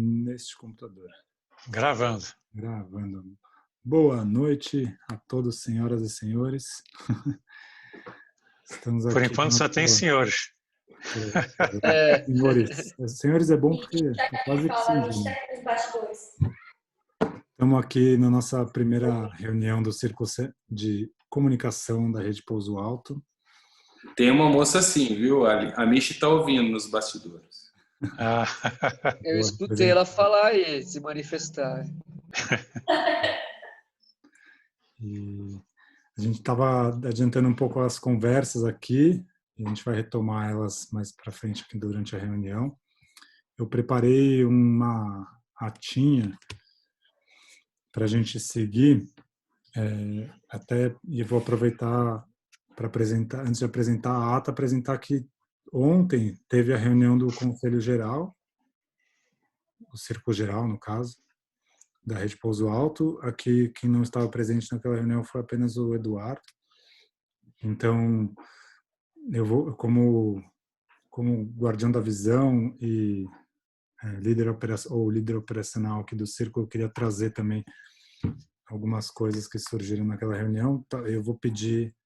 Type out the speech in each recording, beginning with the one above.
neste computador. Gravando. Gravando. Boa noite a todos, senhoras e senhores. Estamos aqui. Por enquanto só tem senhores. Senhores. Senhores é bom porque é quase que sim. Estamos aqui na nossa primeira reunião do Círculo de Comunicação da Rede Pouso Alto. Tem uma moça assim, viu? A Michi está ouvindo nos bastidores. Eu escutei ela falar e se manifestar. E a gente estava adiantando um pouco as conversas aqui, e a gente vai retomar elas mais para frente aqui durante a reunião. Eu preparei uma atinha para a gente seguir, e vou aproveitar para apresentar, antes de apresentar a ata, apresentar que ontem teve a reunião do Conselho Geral, o Círculo Geral, no caso, da Rede Pouso Alto. Aqui, quem não estava presente naquela reunião foi apenas o Eduardo. Então, eu vou, como guardião da visão e líder operacional aqui do Círculo, eu queria trazer também algumas coisas que surgiram naquela reunião. Eu vou pedir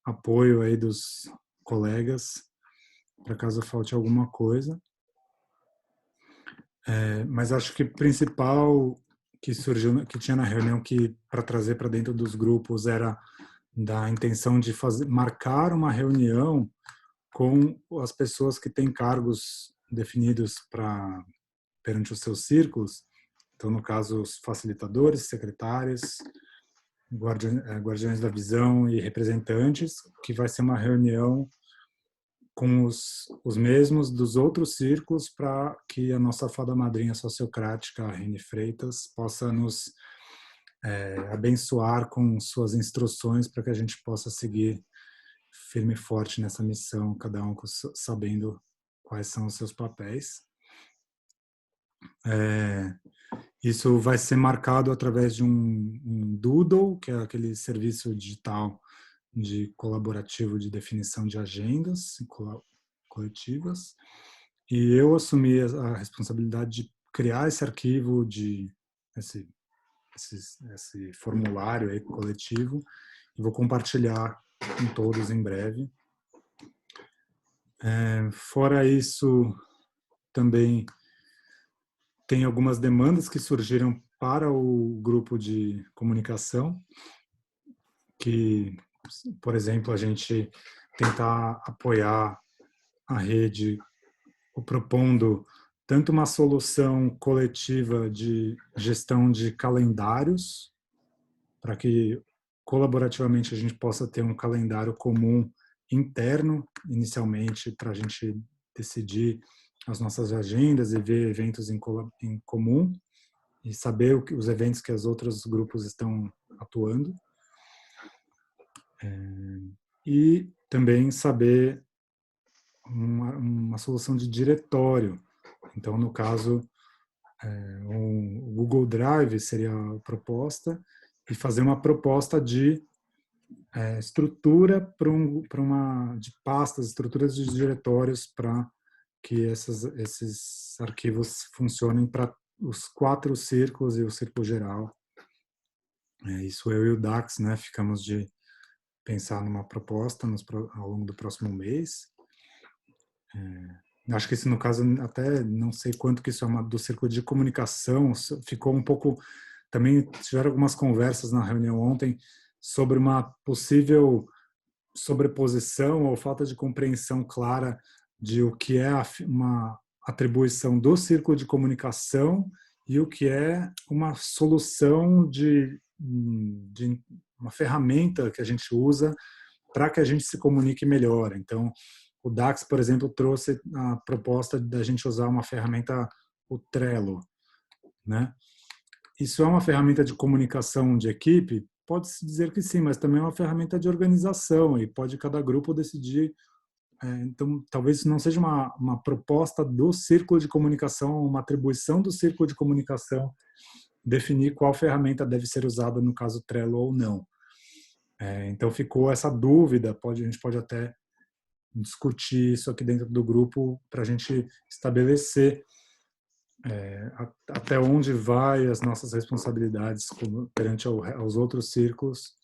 apoio aí dos colegas para caso falte alguma coisa. Mas acho que o principal que surgiu, que tinha na reunião que para trazer para dentro dos grupos era da intenção de marcar uma reunião com as pessoas que têm cargos definidos perante os seus círculos. Então, no caso, os facilitadores, secretários, guardiões da visão e representantes, que vai ser uma reunião com os mesmos dos outros círculos para que a nossa fada madrinha sociocrática, a Reni Freitas, possa nos abençoar com suas instruções para que a gente possa seguir firme e forte nessa missão, cada um sabendo quais são os seus papéis. Isso vai ser marcado através de um Doodle, que é aquele serviço digital de colaborativo de definição de agendas coletivas. E eu assumi a responsabilidade de criar esse arquivo, esse formulário aí coletivo, e vou compartilhar com todos em breve. Fora isso, também tem algumas demandas que surgiram para o grupo de comunicação, que, por exemplo, a gente tentar apoiar a rede, propondo tanto uma solução coletiva de gestão de calendários, para que colaborativamente a gente possa ter um calendário comum interno, inicialmente, para a gente decidir as nossas agendas e ver eventos em comum e saber os eventos que os outros grupos estão atuando. E também saber uma solução de diretório. Então, no caso, o Google Drive seria a proposta, e fazer uma proposta de estrutura de pastas, estruturas de diretórios para que esses arquivos funcionem para os 4 círculos e o círculo geral. Isso eu e o Dax, né, ficamos de pensar numa proposta ao longo do próximo mês. Acho que isso, no caso, até não sei quanto que isso é do círculo de comunicação, ficou um pouco... Também tiveram algumas conversas na reunião ontem sobre uma possível sobreposição ou falta de compreensão clara de o que é uma atribuição do círculo de comunicação e o que é uma solução de uma ferramenta que a gente usa para que a gente se comunique melhor. Então, o Dax, por exemplo, trouxe a proposta da gente usar uma ferramenta, o Trello, né? Isso é uma ferramenta de comunicação de equipe? Pode-se dizer que sim, mas também é uma ferramenta de organização e pode cada grupo decidir. Então, talvez isso não seja uma proposta do círculo de comunicação, uma atribuição do círculo de comunicação definir qual ferramenta deve ser usada, no caso Trello ou não. Então, ficou essa dúvida, a gente pode até discutir isso aqui dentro do grupo para a gente estabelecer até onde vai as nossas responsabilidades perante aos outros círculos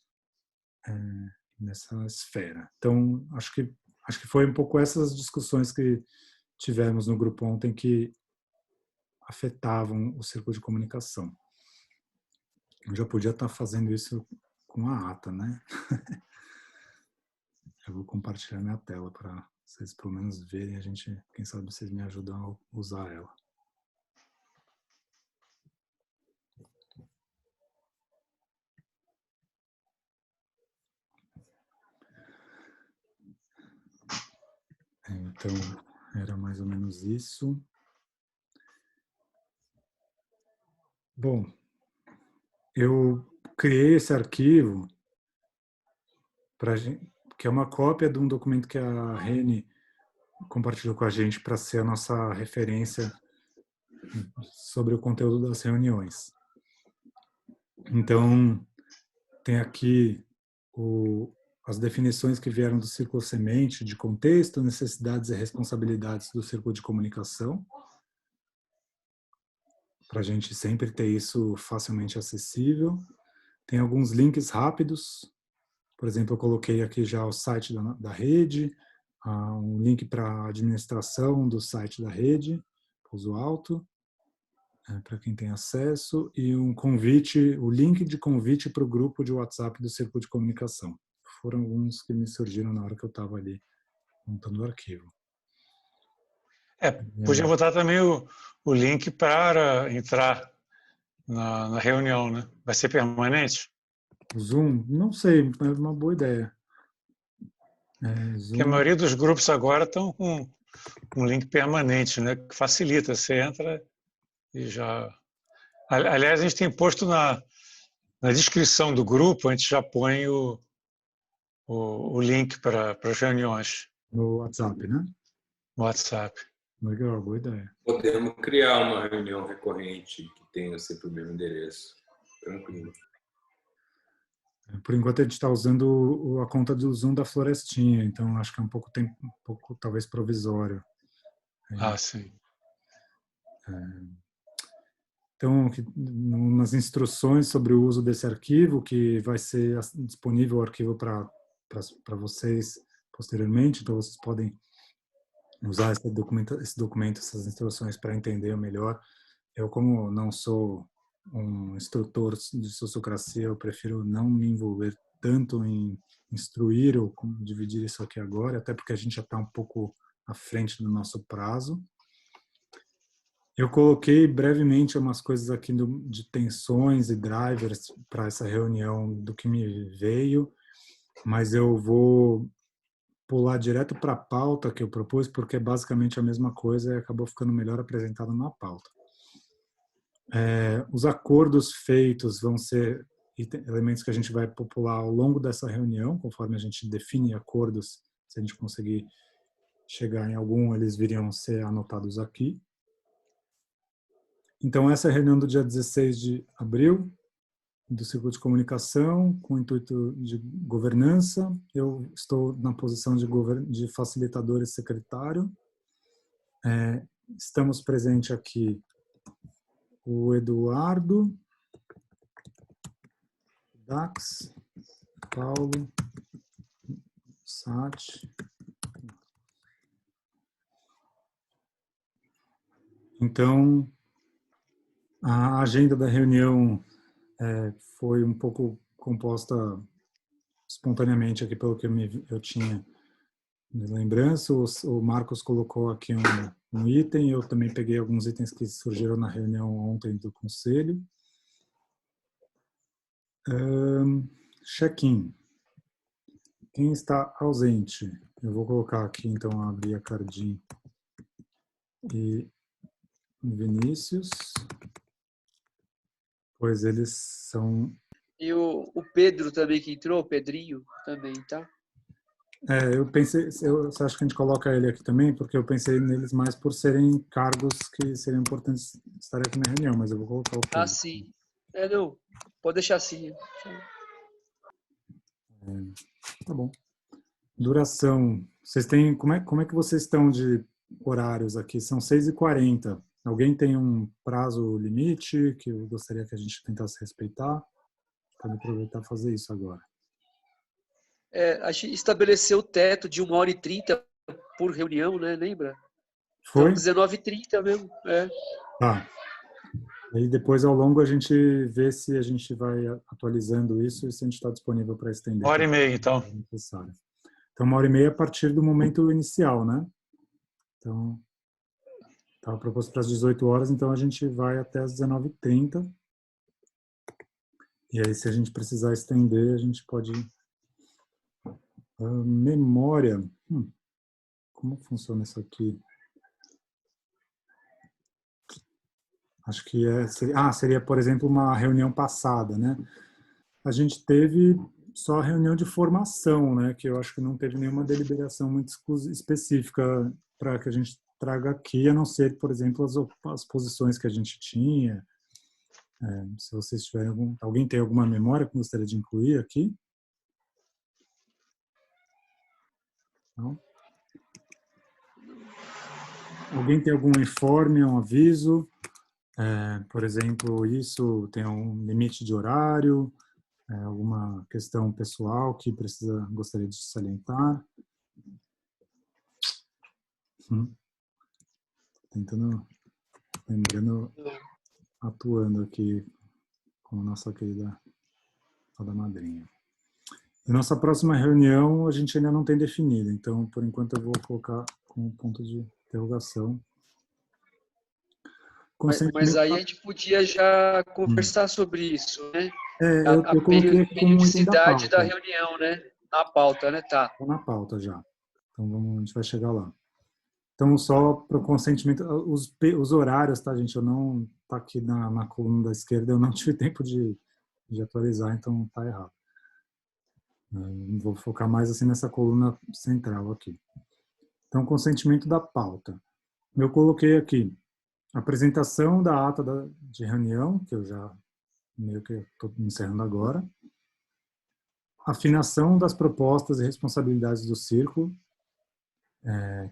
nessa esfera. Então, acho que foi um pouco essas discussões que tivemos no grupo ontem que afetavam o círculo de comunicação. Eu já podia estar fazendo isso com a ata, né? Eu vou compartilhar minha tela para vocês pelo menos verem, quem sabe vocês me ajudam a usar ela. Então, era mais ou menos isso. Bom, eu criei esse arquivo que é uma cópia de um documento que a Reni compartilhou com a gente para ser a nossa referência sobre o conteúdo das reuniões. Então, tem aqui as definições que vieram do Círculo Semente, de contexto, necessidades e responsabilidades do Círculo de Comunicação, para a gente sempre ter isso facilmente acessível. Tem alguns links rápidos. Por exemplo, eu coloquei aqui já o site da rede, um link para a administração do site da rede, pouso alto, para quem tem acesso, e um convite, o link de convite para o grupo de WhatsApp do Círculo de Comunicação. Foram alguns que me surgiram na hora que eu estava ali montando o arquivo. Podia botar também o link para entrar na reunião, né? Vai ser permanente? O Zoom? Não sei, é uma boa ideia. Zoom. Porque a maioria dos grupos agora estão com um link permanente, né? Que facilita, você entra e já... Aliás, a gente tem posto na descrição do grupo, a gente já põe o link para as reuniões. No WhatsApp, né? No WhatsApp. Legal, boa ideia. Podemos criar uma reunião recorrente que tenha sempre o mesmo endereço. Tranquilo. Por enquanto a gente está usando a conta do Zoom da Florestinha, então acho que é um pouco talvez provisório. Sim. Então, nas instruções sobre o uso desse arquivo, que vai ser disponível o arquivo para vocês posteriormente, então vocês podem usar esse documento, essas instruções para entender melhor. Eu, como não sou um instrutor de sociocracia, eu prefiro não me envolver tanto em instruir ou dividir isso aqui agora, até porque a gente já está um pouco à frente do nosso prazo. Eu coloquei brevemente umas coisas aqui de tensões e drivers para essa reunião do que me veio, mas eu vou pular direto para a pauta que eu propus, porque é basicamente a mesma coisa e acabou ficando melhor apresentado na pauta. Os acordos feitos vão ser elementos que a gente vai popular ao longo dessa reunião, conforme a gente define acordos, se a gente conseguir chegar em algum, eles viriam ser anotados aqui. Então, essa é a reunião do dia 16 de abril, do Círculo de Comunicação, com o intuito de governança. Eu estou na posição de facilitador e secretário. Estamos presentes aqui o Eduardo, Dax, Paulo, Sati. Então, a agenda da reunião foi um pouco composta espontaneamente aqui pelo que eu tinha de lembrança. O Marcos colocou aqui um item, eu também peguei alguns itens que surgiram na reunião ontem do Conselho. Check-in. Quem está ausente? Eu vou colocar aqui, então, a Bia Cardim e Vinícius, pois eles são... E o Pedro também que entrou, o Pedrinho também, tá? Eu pensei, você acha que a gente coloca ele aqui também? Porque eu pensei neles mais por serem cargos que seriam importantes estarem aqui na reunião, mas eu vou colocar o Pedro. Sim. Não, pode deixar assim. Tá bom. Duração. Vocês têm, como é que vocês estão de horários aqui? São 6h40. Alguém tem um prazo limite que eu gostaria que a gente tentasse respeitar? Pode aproveitar e fazer isso agora. A gente estabeleceu o teto de 1h30 por reunião, né? Lembra? Foi? Então, 19h30 mesmo. Tá. Aí depois, ao longo, a gente vê se a gente vai atualizando isso e se a gente está disponível para estender. 1h30, então. Necessário. Então, 1h30 a partir do momento inicial, né? Então, estava proposto para as 18 horas, então a gente vai até as 19h30. E aí, se a gente precisar estender, a gente pode... memória. Como funciona isso aqui? Acho que seria, por exemplo, uma reunião passada, né? A gente teve só a reunião de formação, né? Que eu acho que não teve nenhuma deliberação muito específica para que a gente traga aqui, a não ser, por exemplo, as posições que a gente tinha. Se vocês tiverem alguém tem alguma memória que gostaria de incluir aqui? Não? Alguém tem algum informe, um aviso? Por exemplo, isso tem um limite de horário? Alguma questão pessoal que gostaria de salientar? Tentando, lembrando, atuando aqui com a nossa querida fada madrinha. E nossa próxima reunião a gente ainda não tem definido, então por enquanto eu vou colocar como ponto de interrogação. Mas aí a gente podia já conversar sobre isso, né? Eu coloquei aqui como item da pauta. Periodicidade da reunião, né? Na pauta, né? Tá. Está na pauta já. Então a gente vai chegar lá. Então, só para o consentimento, os horários, tá, gente? Eu não tá aqui na coluna da esquerda, eu não tive tempo de atualizar, então tá errado. Vou focar mais assim nessa coluna central aqui. Então, consentimento da pauta. Eu coloquei aqui apresentação da ata de reunião, que eu já meio que estou encerrando agora. Afinação das propostas e responsabilidades do círculo,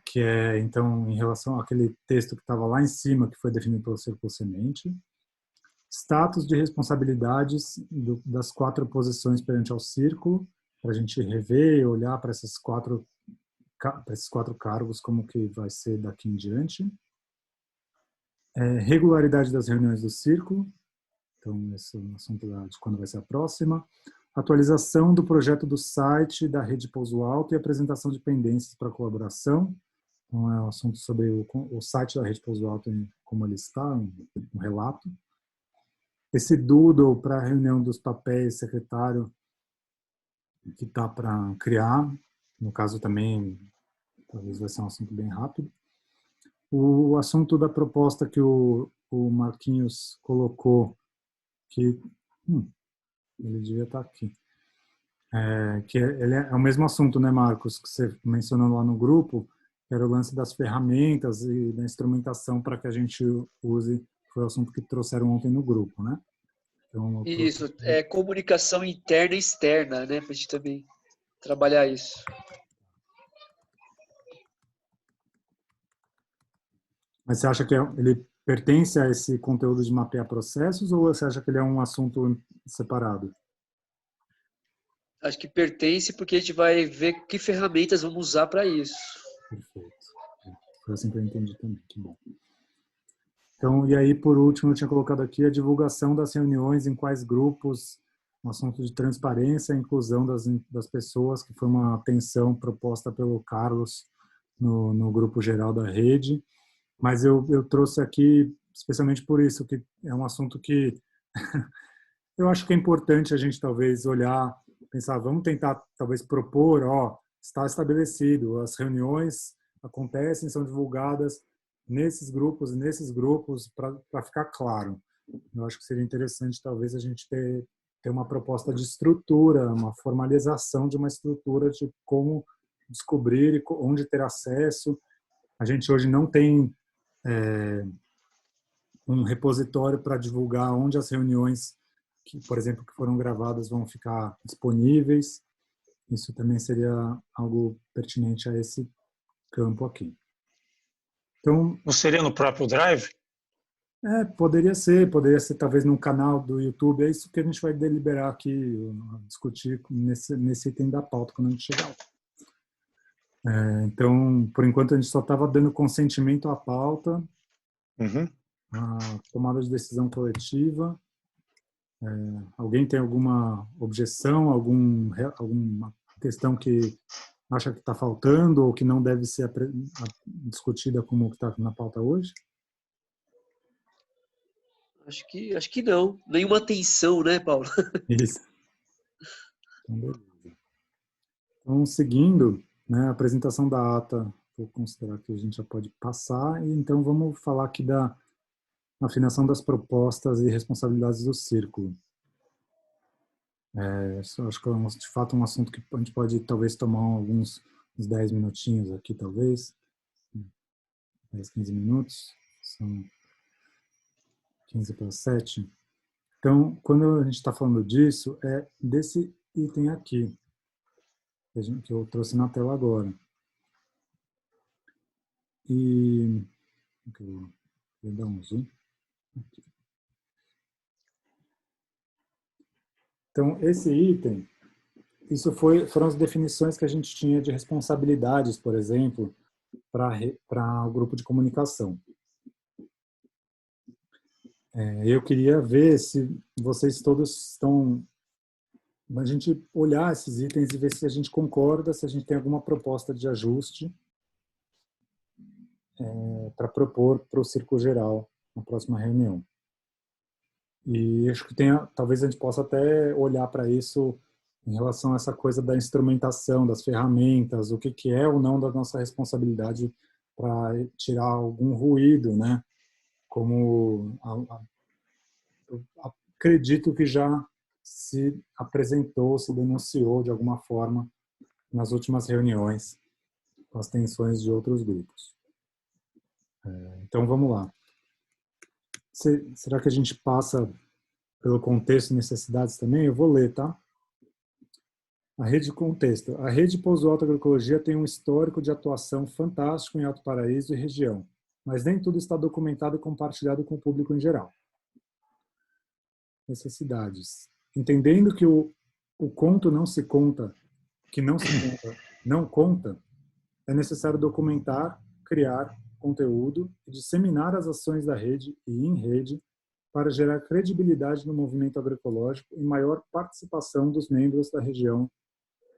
que é, então, em relação àquele texto que estava lá em cima, que foi definido pelo Círculo Semente. Status de responsabilidades das 4 posições perante ao círculo, para a gente rever e olhar para esses 4 cargos, como que vai ser daqui em diante. Regularidade das reuniões do círculo, então esse é um assunto de quando vai ser a próxima. Atualização do projeto do site da Rede Pouso Alto e apresentação de pendências para colaboração. Então, é um assunto sobre o site da Rede Pouso Alto, como ele está, um relato. Esse doodle para a reunião dos papéis secretário que está para criar, no caso também, talvez vai ser um assunto bem rápido. O assunto da proposta que o Marquinhos colocou, que ele devia estar aqui, ele é o mesmo assunto, né, Marcos, que você mencionou lá no grupo, que era o lance das ferramentas e da instrumentação para que a gente use, foi o assunto que trouxeram ontem no grupo, né? Então, isso, comunicação interna e externa, né, para a gente também trabalhar isso. Mas você acha que ele pertence a esse conteúdo de mapear processos ou você acha que ele é um assunto separado? Acho que pertence porque a gente vai ver que ferramentas vamos usar para isso. Perfeito. Foi assim que eu entendi também. Que bom. Então, e aí, por último, eu tinha colocado aqui a divulgação das reuniões, em quais grupos, um assunto de transparência e inclusão das pessoas, que foi uma atenção proposta pelo Carlos no grupo geral da rede. Mas eu trouxe aqui especialmente por isso, que é um assunto que eu acho que é importante a gente talvez olhar, pensar, vamos tentar talvez propor, está estabelecido, as reuniões acontecem, são divulgadas nesses grupos para ficar claro. Eu acho que seria interessante talvez a gente ter uma proposta de estrutura, uma formalização de uma estrutura de como descobrir e onde ter acesso. A gente hoje não tem um repositório para divulgar onde as reuniões, por exemplo, que foram gravadas vão ficar disponíveis. Isso também seria algo pertinente a esse campo aqui. Então, não seria no próprio Drive? Poderia ser talvez num canal do YouTube. É isso que a gente vai deliberar aqui, discutir nesse item da pauta quando a gente chegar. Então, por enquanto, a gente só estava dando consentimento à pauta, a tomada de decisão coletiva. Alguém tem alguma objeção, alguma questão que acha que está faltando ou que não deve ser discutida como está na pauta hoje? Acho que não. Nenhuma tensão, né, Paulo? Isso. Então, beleza. Então, seguindo, né, a apresentação da ata, vou considerar que a gente já pode passar, e então vamos falar aqui da afinação das propostas e responsabilidades do círculo. Acho que é de fato um assunto que a gente pode talvez tomar uns 10 minutinhos aqui, talvez. 10, 15 minutos. São 15 para 7. Então, quando a gente está falando disso, é desse item aqui, que eu trouxe na tela agora. E vou dar um zoom aqui. Então, esse item, foram as definições que a gente tinha de responsabilidades, por exemplo, para o grupo de comunicação. Eu queria ver se vocês todos estão... A gente olhar esses itens e ver se a gente concorda, se a gente tem alguma proposta de ajuste para propor para o Círculo Geral na próxima reunião. E acho que talvez a gente possa até olhar para isso em relação a essa coisa da instrumentação, das ferramentas, o que é ou não da nossa responsabilidade para tirar algum ruído, né? Como eu acredito que já se apresentou, se denunciou de alguma forma nas últimas reuniões com as tensões de outros grupos. Então vamos lá. Será que a gente passa pelo contexto e necessidades também? Eu vou ler, tá? A rede contexto. A rede Pouso Alto Agroecologia tem um histórico de atuação fantástico em Alto Paraíso e região, mas nem tudo está documentado e compartilhado com o público em geral. Necessidades. Entendendo que o conto não se conta, que não se conta, não conta, é necessário documentar, criar conteúdo e disseminar as ações da rede e em rede para gerar credibilidade no movimento agroecológico e maior participação dos membros da região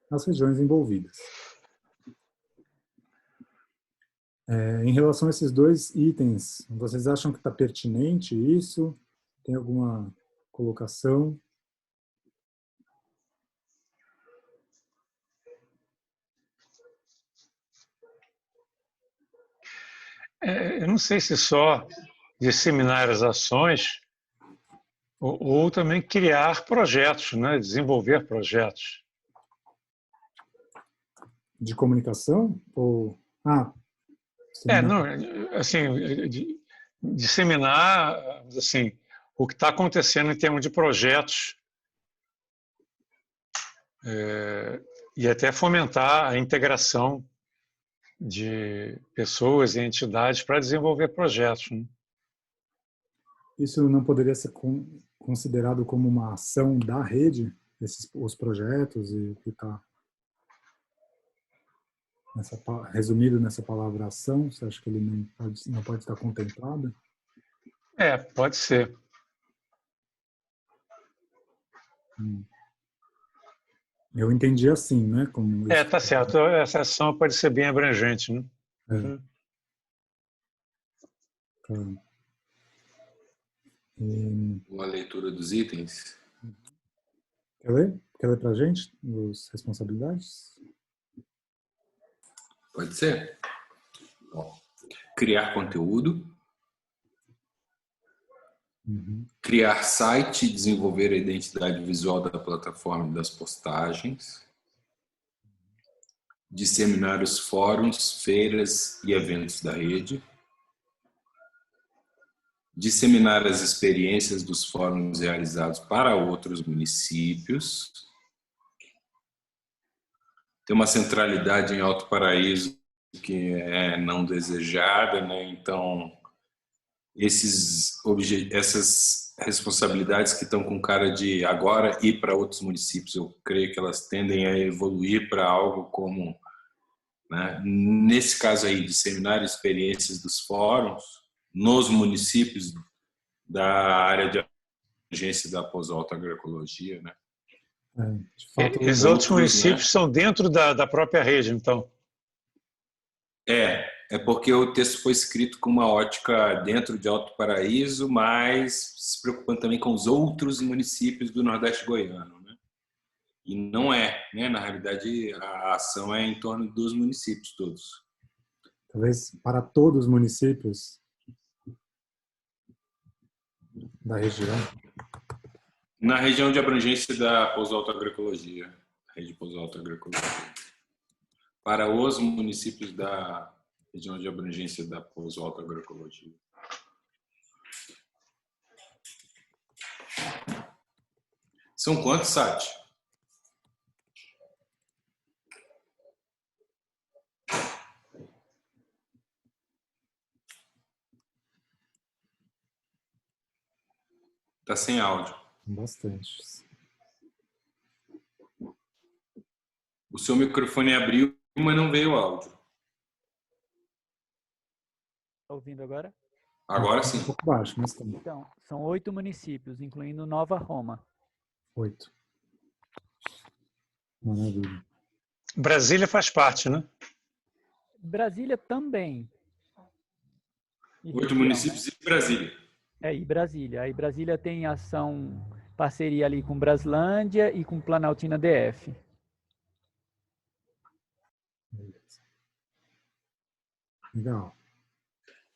nas regiões envolvidas. Em relação a esses dois itens, vocês acham que está pertinente isso? Tem alguma colocação? Eu não sei se só disseminar as ações ou também criar projetos, né? Desenvolver projetos. De comunicação? Não, assim, disseminar, assim, o que está acontecendo em termos de projetos e até fomentar a integração de pessoas e entidades para desenvolver projetos, né? Isso não poderia ser considerado como uma ação da rede, os projetos e o que está resumido nessa palavra ação? Você acha que ele não pode estar contemplado? Pode ser. Eu entendi assim, né? Como tá certo. Essa ação pode ser bem abrangente, né? Uma leitura dos itens. Quer ler? Quer ler para a gente as responsabilidades? Pode ser? Bom, criar conteúdo. Criar site e desenvolver a identidade visual da plataforma e das postagens. Disseminar os fóruns, feiras e eventos da rede. Disseminar as experiências dos fóruns realizados para outros municípios. Tem uma centralidade em Alto Paraíso que é não desejada, né? Então essas responsabilidades que estão com cara de agora ir para outros municípios. Eu creio que elas tendem a evoluir para algo como, né, nesse caso aí, disseminar experiências dos fóruns nos municípios da área de abrangência da pós-alta agroecologia, né? De fato, Esses outros municípios, né, são dentro da própria rede, então? É porque o texto foi escrito com uma ótica dentro de Alto Paraíso, mas se preocupando também com os outros municípios do Nordeste goiano, né? E não é, né? Na realidade, a ação é em torno dos municípios todos. talvez para todos os municípios da região. Na região de abrangência da Pós-Alto Agroecologia, rede Pós-Alto Agroecologia. Para os municípios da região de abrangência da Pós-Alto Agroecologia. São quantos, Sati? Está sem áudio. Bastante. O seu microfone abriu, mas não veio áudio. Está ouvindo agora? Agora sim. Um pouco baixo, mas também. Então, são 8 municípios, incluindo Nova Roma. 8. Maravilha. Brasília faz parte, né? Brasília também. 8 municípios, né? E Brasília. E Brasília. Aí Brasília tem ação, parceria ali com Braslândia e com Planaltina DF. Legal.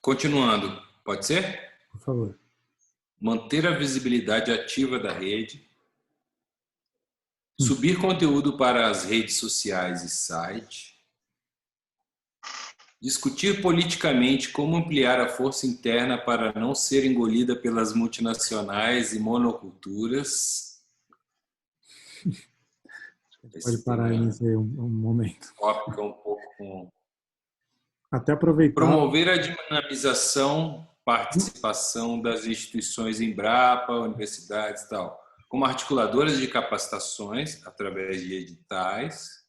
Continuando, pode ser? Por favor. Manter a visibilidade ativa da rede. Subir conteúdo para as redes sociais e site. Discutir politicamente como ampliar a força interna para não ser engolida pelas multinacionais e monoculturas. Pode parar aí nesse um momento. Tópico um pouco com... Até aproveitar. Promover a dinamização, participação das instituições Embrapa, universidades e tal, como articuladoras de capacitações através de editais.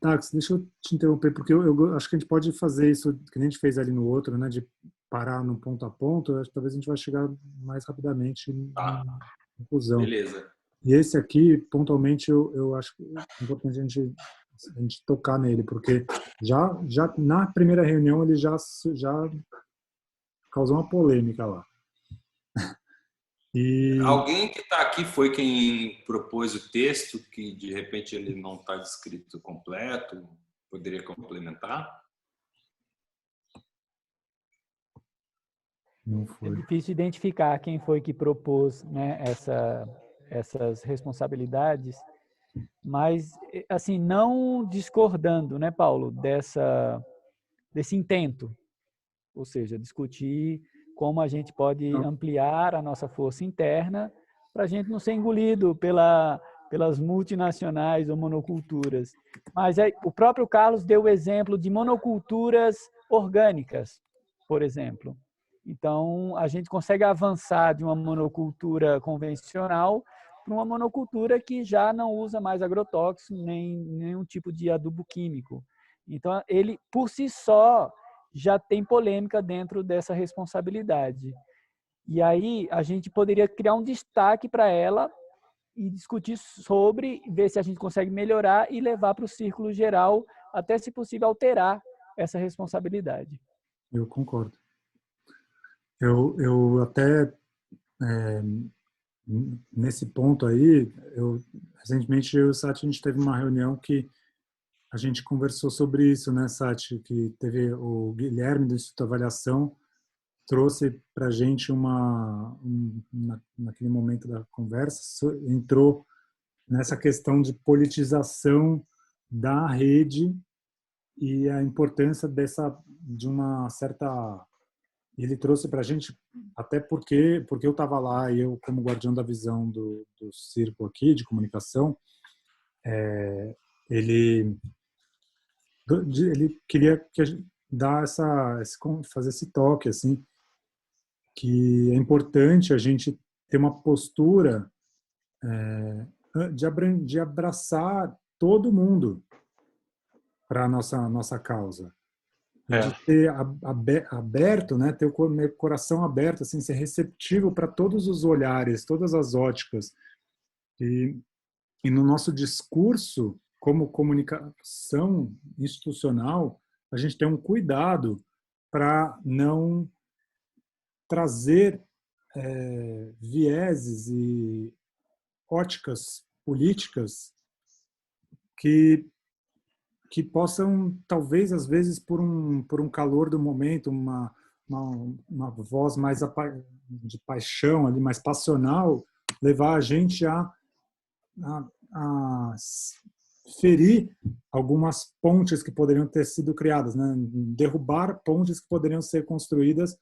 Dax, deixa eu te interromper, porque eu acho que a gente pode fazer isso que a gente fez ali no outro, né, de parar no ponto a ponto. Acho que talvez a gente vai chegar mais rapidamente na conclusão. Beleza. E esse aqui, pontualmente, eu acho importante a gente tocar nele, porque já na primeira reunião ele já causou uma polêmica lá. E... Alguém que está aqui foi quem propôs o texto, que de repente ele não está descrito completo, poderia complementar? Não foi. É difícil identificar quem foi que propôs, né, essas responsabilidades, mas, assim, não discordando, né, Paulo, desse intento, ou seja, discutir como a gente pode ampliar a nossa força interna para a gente não ser engolido pelas multinacionais ou monoculturas. Mas aí, o próprio Carlos deu o exemplo de monoculturas orgânicas, por exemplo. Então, a gente consegue avançar de uma monocultura convencional para uma monocultura que já não usa mais agrotóxico nem nenhum tipo de adubo químico. Então, ele, por si só, já tem polêmica dentro dessa responsabilidade. E aí, a gente poderia criar um destaque para ela e discutir sobre, ver se a gente consegue melhorar e levar para o círculo geral, até, se possível, alterar essa responsabilidade. Eu concordo. Eu até, nesse ponto aí, recentemente eu e o Sati, a gente teve uma reunião que a gente conversou sobre isso, né, Sati? Que teve o Guilherme do Instituto de Avaliação, trouxe para a gente naquele momento da conversa, entrou nessa questão de politização da rede e a importância de uma certa... Ele trouxe para a gente, até porque eu estava lá e eu, como guardião da visão do círculo aqui, de comunicação, ele queria que a gente fazer esse toque, assim, que é importante a gente ter uma postura de abraçar todo mundo para a nossa causa. De ter aberto, né, ter o coração aberto, assim, ser receptivo para todos os olhares, todas as óticas. E no nosso discurso, como comunicação institucional, a gente tem um cuidado para não trazer vieses e óticas políticas que possam, talvez, às vezes, por um calor do momento, uma voz mais de paixão, ali, mais passional, levar a gente a ferir algumas pontes que poderiam ter sido criadas, né? Derrubar pontes que poderiam ser construídas,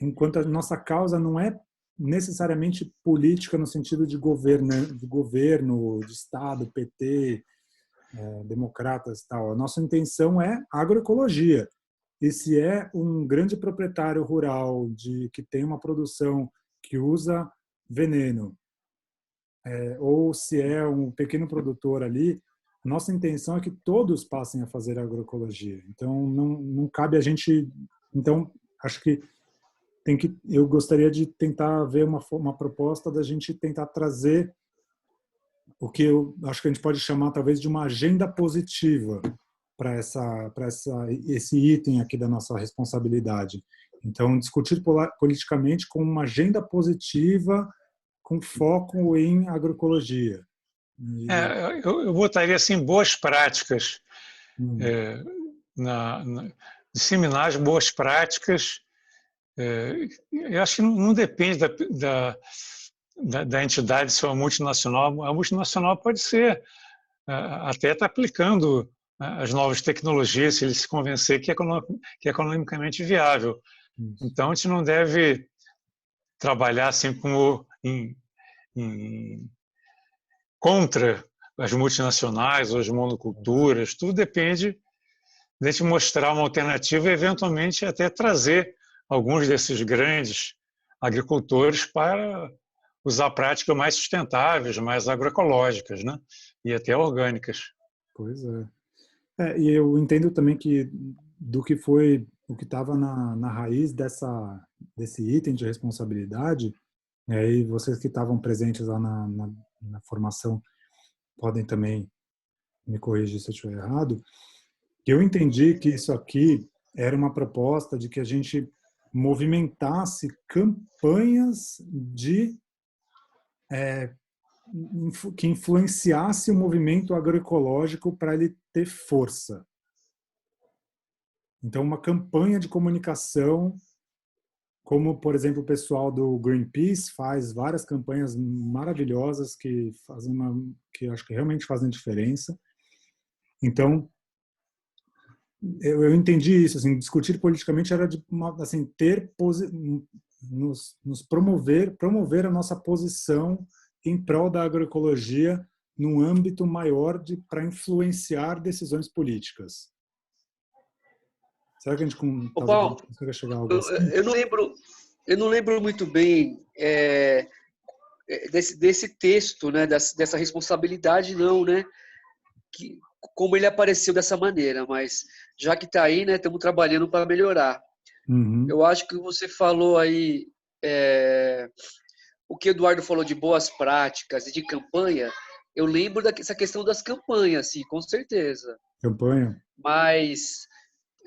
enquanto a nossa causa não é necessariamente política no sentido de governo, de Estado, PT, democratas e tal. A nossa intenção é agroecologia. E se é um grande proprietário rural que tem uma produção que usa veneno, ou se é um pequeno produtor ali, a nossa intenção é que todos passem a fazer agroecologia. Então, não cabe a gente... Então, acho que eu gostaria de tentar ver uma proposta da gente tentar trazer o que eu acho que a gente pode chamar talvez de uma agenda positiva para esse item aqui da nossa responsabilidade. Então, discutir politicamente com uma agenda positiva com foco em agroecologia. Eu botaria assim boas práticas, disseminar as boas práticas. Eu acho que não depende da entidade ser uma multinacional. A multinacional pode ser, até está aplicando as novas tecnologias, se ele se convencer que é economicamente viável. Então, a gente não deve trabalhar assim como contra as multinacionais ou as monoculturas. Tudo depende de a gente mostrar uma alternativa e, eventualmente, até trazer alguns desses grandes agricultores para usar práticas mais sustentáveis, mais agroecológicas, né? E até orgânicas. Pois é. E eu entendo também que o que estava na raiz desse item de responsabilidade, e vocês que estavam presentes lá na formação podem também me corrigir se eu estiver errado, que eu entendi que isso aqui era uma proposta de que a gente movimentasse campanhas que influenciasse o movimento agroecológico para ele ter força. Então, uma campanha de comunicação, como, por exemplo, o pessoal do Greenpeace faz várias campanhas maravilhosas que acho que realmente fazem diferença. Então, eu entendi isso, assim, discutir politicamente era assim, nos promover a nossa posição em prol da agroecologia num âmbito maior para influenciar decisões políticas. Será que a gente consegue chegar a algo assim? Eu não lembro muito bem desse texto, né, dessa responsabilidade, não, né? Como ele apareceu dessa maneira, mas já que está aí, né, estamos trabalhando para melhorar. Uhum. Eu acho que você falou aí, o que o Eduardo falou de boas práticas e de campanha, eu lembro dessa questão das campanhas, sim, com certeza. Campanha. Mas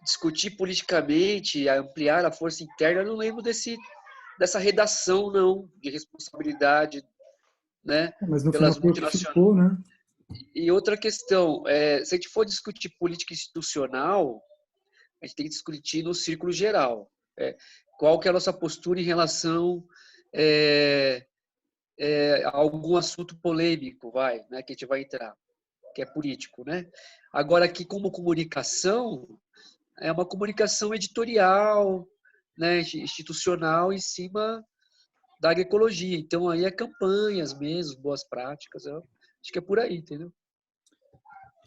discutir politicamente, ampliar a força interna, eu não lembro dessa redação, não, de responsabilidade, né, mas no pelas final multinacionais. Ficou, né? E outra questão, se a gente for discutir política institucional, a gente tem que discutir no círculo geral. Qual que é a nossa postura em relação a algum assunto polêmico, né, que a gente vai entrar, que é político, né? Agora, aqui como comunicação, é uma comunicação editorial, né, institucional em cima da agroecologia. Então, aí é campanhas mesmo, boas práticas. Acho que é por aí, entendeu?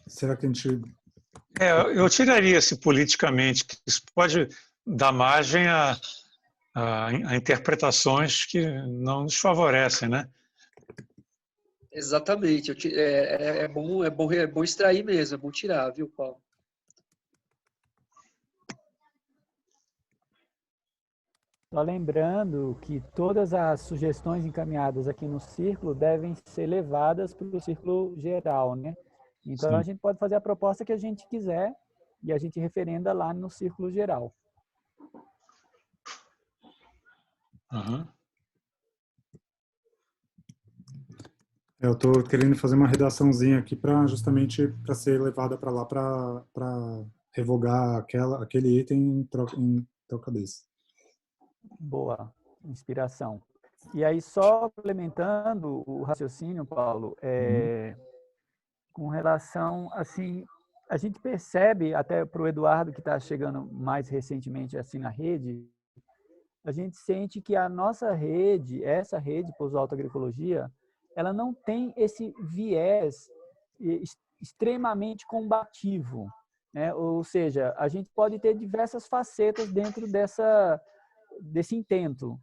Será que a gente... Eu tiraria-se politicamente, que isso pode dar margem a a interpretações que não nos favorecem, né? Exatamente. É bom extrair mesmo, é bom tirar, viu, Paulo? Só lembrando que todas as sugestões encaminhadas aqui no círculo devem ser levadas para o círculo geral, né? Então, Sim. a gente pode fazer a proposta que a gente quiser e a gente referenda lá no círculo geral. Uhum. Eu estou querendo fazer uma redaçãozinha aqui para justamente para ser levada para lá para revogar aquele item em troca desse. Boa, inspiração. E aí, só complementando o raciocínio, Paulo, com relação, assim, a gente percebe, até para o Eduardo, que está chegando mais recentemente assim na rede, a gente sente que a nossa rede, essa rede Pouso-Alto Agroecologia, ela não tem esse viés extremamente combativo, né? Ou seja, a gente pode ter diversas facetas dentro desse intento,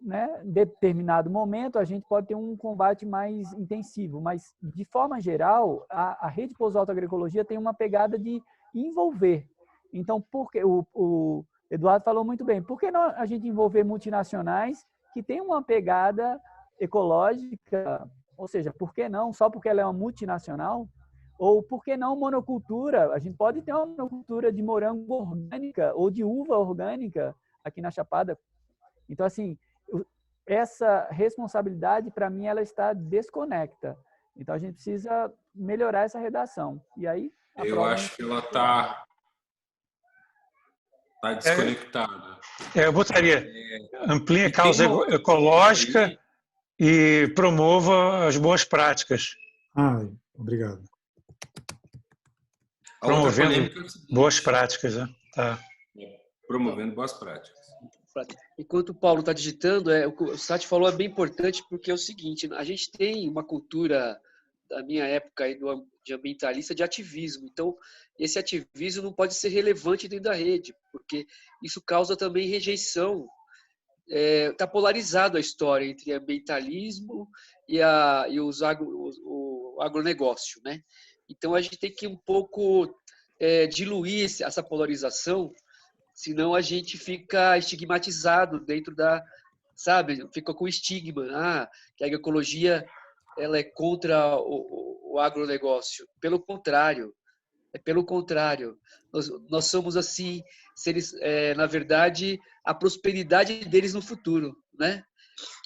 né? Em determinado momento, a gente pode ter um combate mais intensivo, mas, de forma geral, a rede Pouso-Alto Agroecologia tem uma pegada de envolver. Então, porque o Eduardo falou muito bem, por que não a gente envolver multinacionais que têm uma pegada ecológica, ou seja, por que não, só porque ela é uma multinacional, ou por que não monocultura? A gente pode ter uma monocultura de morango orgânica ou de uva orgânica aqui na Chapada. Então, assim, essa responsabilidade, para mim, ela está desconecta. Então, a gente precisa melhorar essa redação. E aí, eu acho que ela está desconectada. Eu botaria, amplie a causa ecológica e promova as boas práticas. Obrigado. Promovendo boas práticas, né? Tá. Promovendo boas práticas. Enquanto o Paulo está digitando, o que o Sati falou é bem importante, porque é o seguinte, a gente tem uma cultura da minha época aí de ambientalista de ativismo. Então, esse ativismo não pode ser relevante dentro da rede, porque isso causa também rejeição. Está polarizado a história entre ambientalismo e o agronegócio, né? Então, a gente tem que um pouco diluir essa polarização, senão a gente fica estigmatizado dentro sabe, fica com estigma, que a agroecologia ela é contra o agronegócio. Pelo contrário, nós somos assim, seres, na verdade, a prosperidade deles no futuro, né?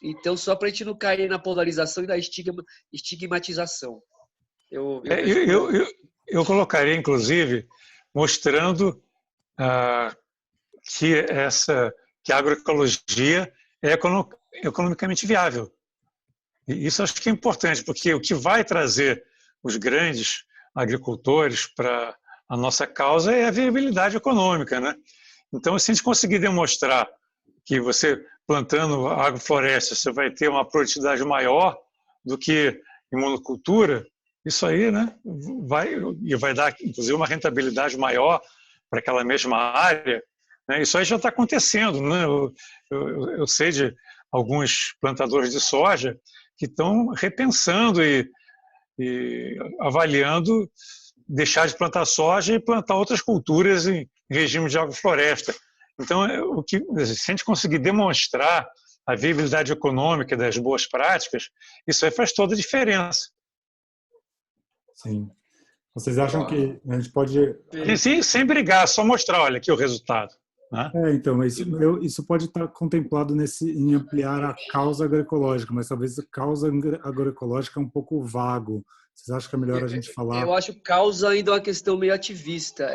Então, só para a gente não cair na polarização e na estigmatização. Eu colocaria, inclusive, mostrando que a agroecologia é economicamente viável. E isso acho que é importante, porque o que vai trazer os grandes agricultores para a nossa causa é a viabilidade econômica, né? Então, se a gente conseguir demonstrar que você plantando agrofloresta você vai ter uma produtividade maior do que em monocultura, isso aí, né, vai dar, inclusive, uma rentabilidade maior para aquela mesma área, né? Isso aí já está acontecendo, né? Eu sei de alguns plantadores de soja que estão repensando e avaliando deixar de plantar soja e plantar outras culturas em regime de agrofloresta. Então, se a gente conseguir demonstrar a viabilidade econômica das boas práticas, isso aí faz toda a diferença. Sim. Vocês acham que a gente pode... Sim, sem brigar, só mostrar, olha aqui o resultado. Né? Então, isso pode estar contemplado em ampliar a causa agroecológica, mas talvez a causa agroecológica é um pouco vago. Vocês acham que é melhor a gente falar? Eu acho que causa ainda uma questão meio ativista.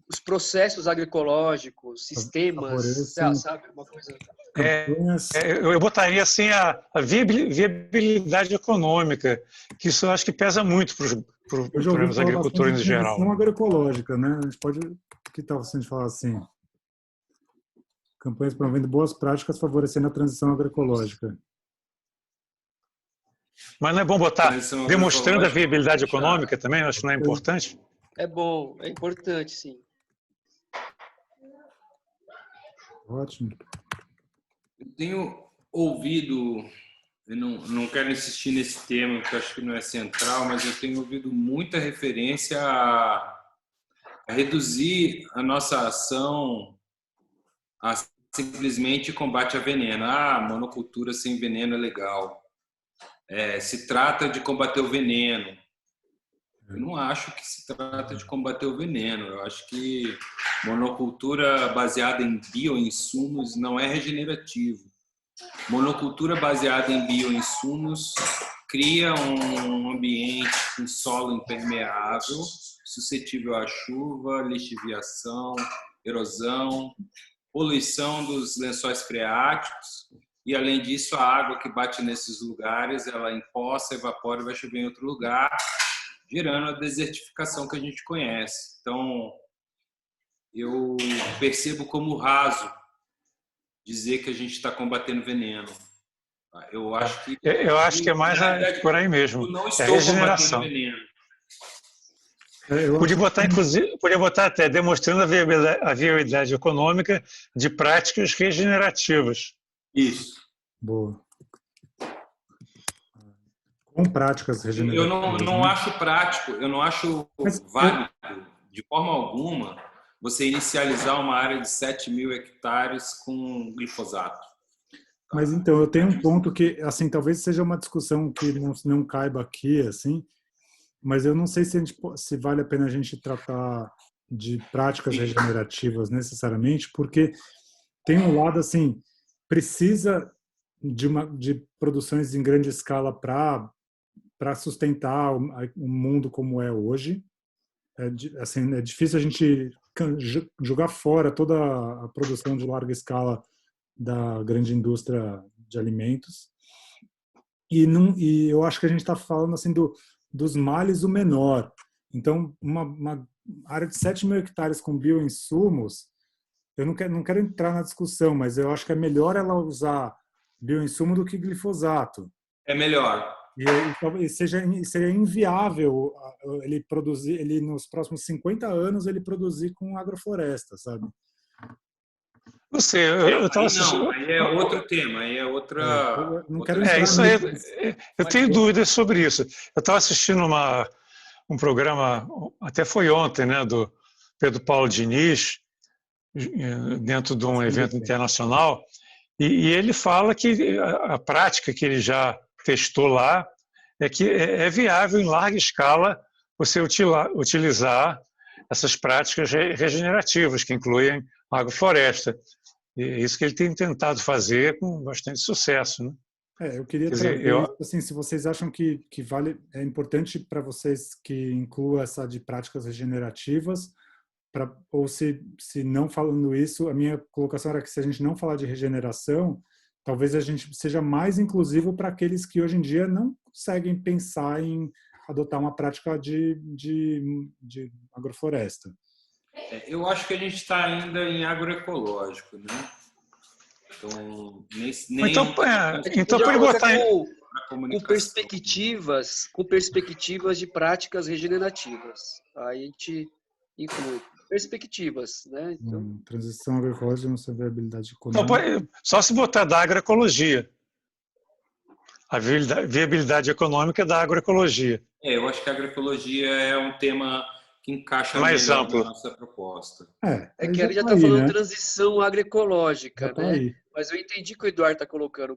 Os processos agroecológicos, sistemas, sabe? Uma coisa... Eu botaria assim a viabilidade econômica, que isso eu acho que pesa muito para os agricultores em geral. Transição agroecológica, né? A gente pode... Que tal se a gente falar assim? Campanhas promovendo boas práticas favorecendo a transição agroecológica. Mas não é bom botar demonstrando a viabilidade econômica também? Acho que não é importante? É bom, é importante, sim. Ótimo. Eu tenho ouvido, eu não quero insistir nesse tema, porque acho que não é central, mas eu tenho ouvido muita referência a reduzir a nossa ação a simplesmente combate a veneno. Monocultura sem veneno é legal. Se trata de combater o veneno. Eu não acho que se trata de combater o veneno. Eu acho que monocultura baseada em bioinsumos não é regenerativo. Monocultura baseada em bioinsumos cria um ambiente com solo impermeável, suscetível à chuva, lixiviação, erosão, poluição dos lençóis freáticos e, além disso, a água que bate nesses lugares, ela empoça, evapora e vai chover em outro lugar, gerando a desertificação que a gente conhece. Então, eu percebo como raso dizer que a gente está combatendo veneno. Eu acho que é mais por aí mesmo. Eu não é estou a regeneração. combatendo veneno. Podia botar até demonstrando a viabilidade econômica de práticas regenerativas. Isso. Boa. Com práticas regenerativas. Eu não acho prático, eu não acho válido, de forma alguma, você inicializar uma área de 7.000 hectares com glifosato. Mas então, eu tenho um ponto que, assim, talvez seja uma discussão que não caiba aqui, assim, mas eu não sei se vale a pena a gente tratar de práticas regenerativas necessariamente, porque tem um lado, assim, precisa de produções em grande escala para sustentar o mundo como é hoje. É difícil a gente jogar fora toda a produção de larga escala da grande indústria de alimentos. E eu acho que a gente está falando assim dos males o menor. Então, uma área de 7.000 hectares com bioinsumos, eu não quero entrar na discussão, mas eu acho que é melhor ela usar bioinsumo do que glifosato. É melhor. E seria inviável ele nos próximos 50 anos ele produzir com agrofloresta, sabe? Eu estava assistindo. Aí é outro tema, aí é outra. Eu não quero isso aí, eu tenho dúvidas sobre isso. Eu estava assistindo um programa, até foi ontem, né, do Pedro Paulo Diniz, dentro de um evento internacional, e ele fala que a prática que ele já testou lá é que é viável em larga escala você utilizar essas práticas regenerativas, que incluem agrofloresta. E é isso que ele tem tentado fazer com bastante sucesso, né? Eu queria trazer isso, assim, se vocês acham que é importante para vocês que inclua essa de práticas regenerativas, ou se não falando isso, a minha colocação era que se a gente não falar de regeneração, talvez a gente seja mais inclusivo para aqueles que hoje em dia não conseguem pensar em adotar uma prática de agrofloresta. Eu acho que a gente está ainda em agroecológico, né? Então pode botar com perspectivas de práticas regenerativas. Aí a gente inclui perspectivas, né? Então, transição agroecológica não tem viabilidade econômica. Então, só se botar da agroecologia. A viabilidade econômica da agroecologia. Eu acho que a agroecologia é um tema que encaixa mais melhor amplo na nossa proposta. É que ele já está falando, né? Transição agroecológica, né? Aí. Mas eu entendi que o Eduardo está colocando.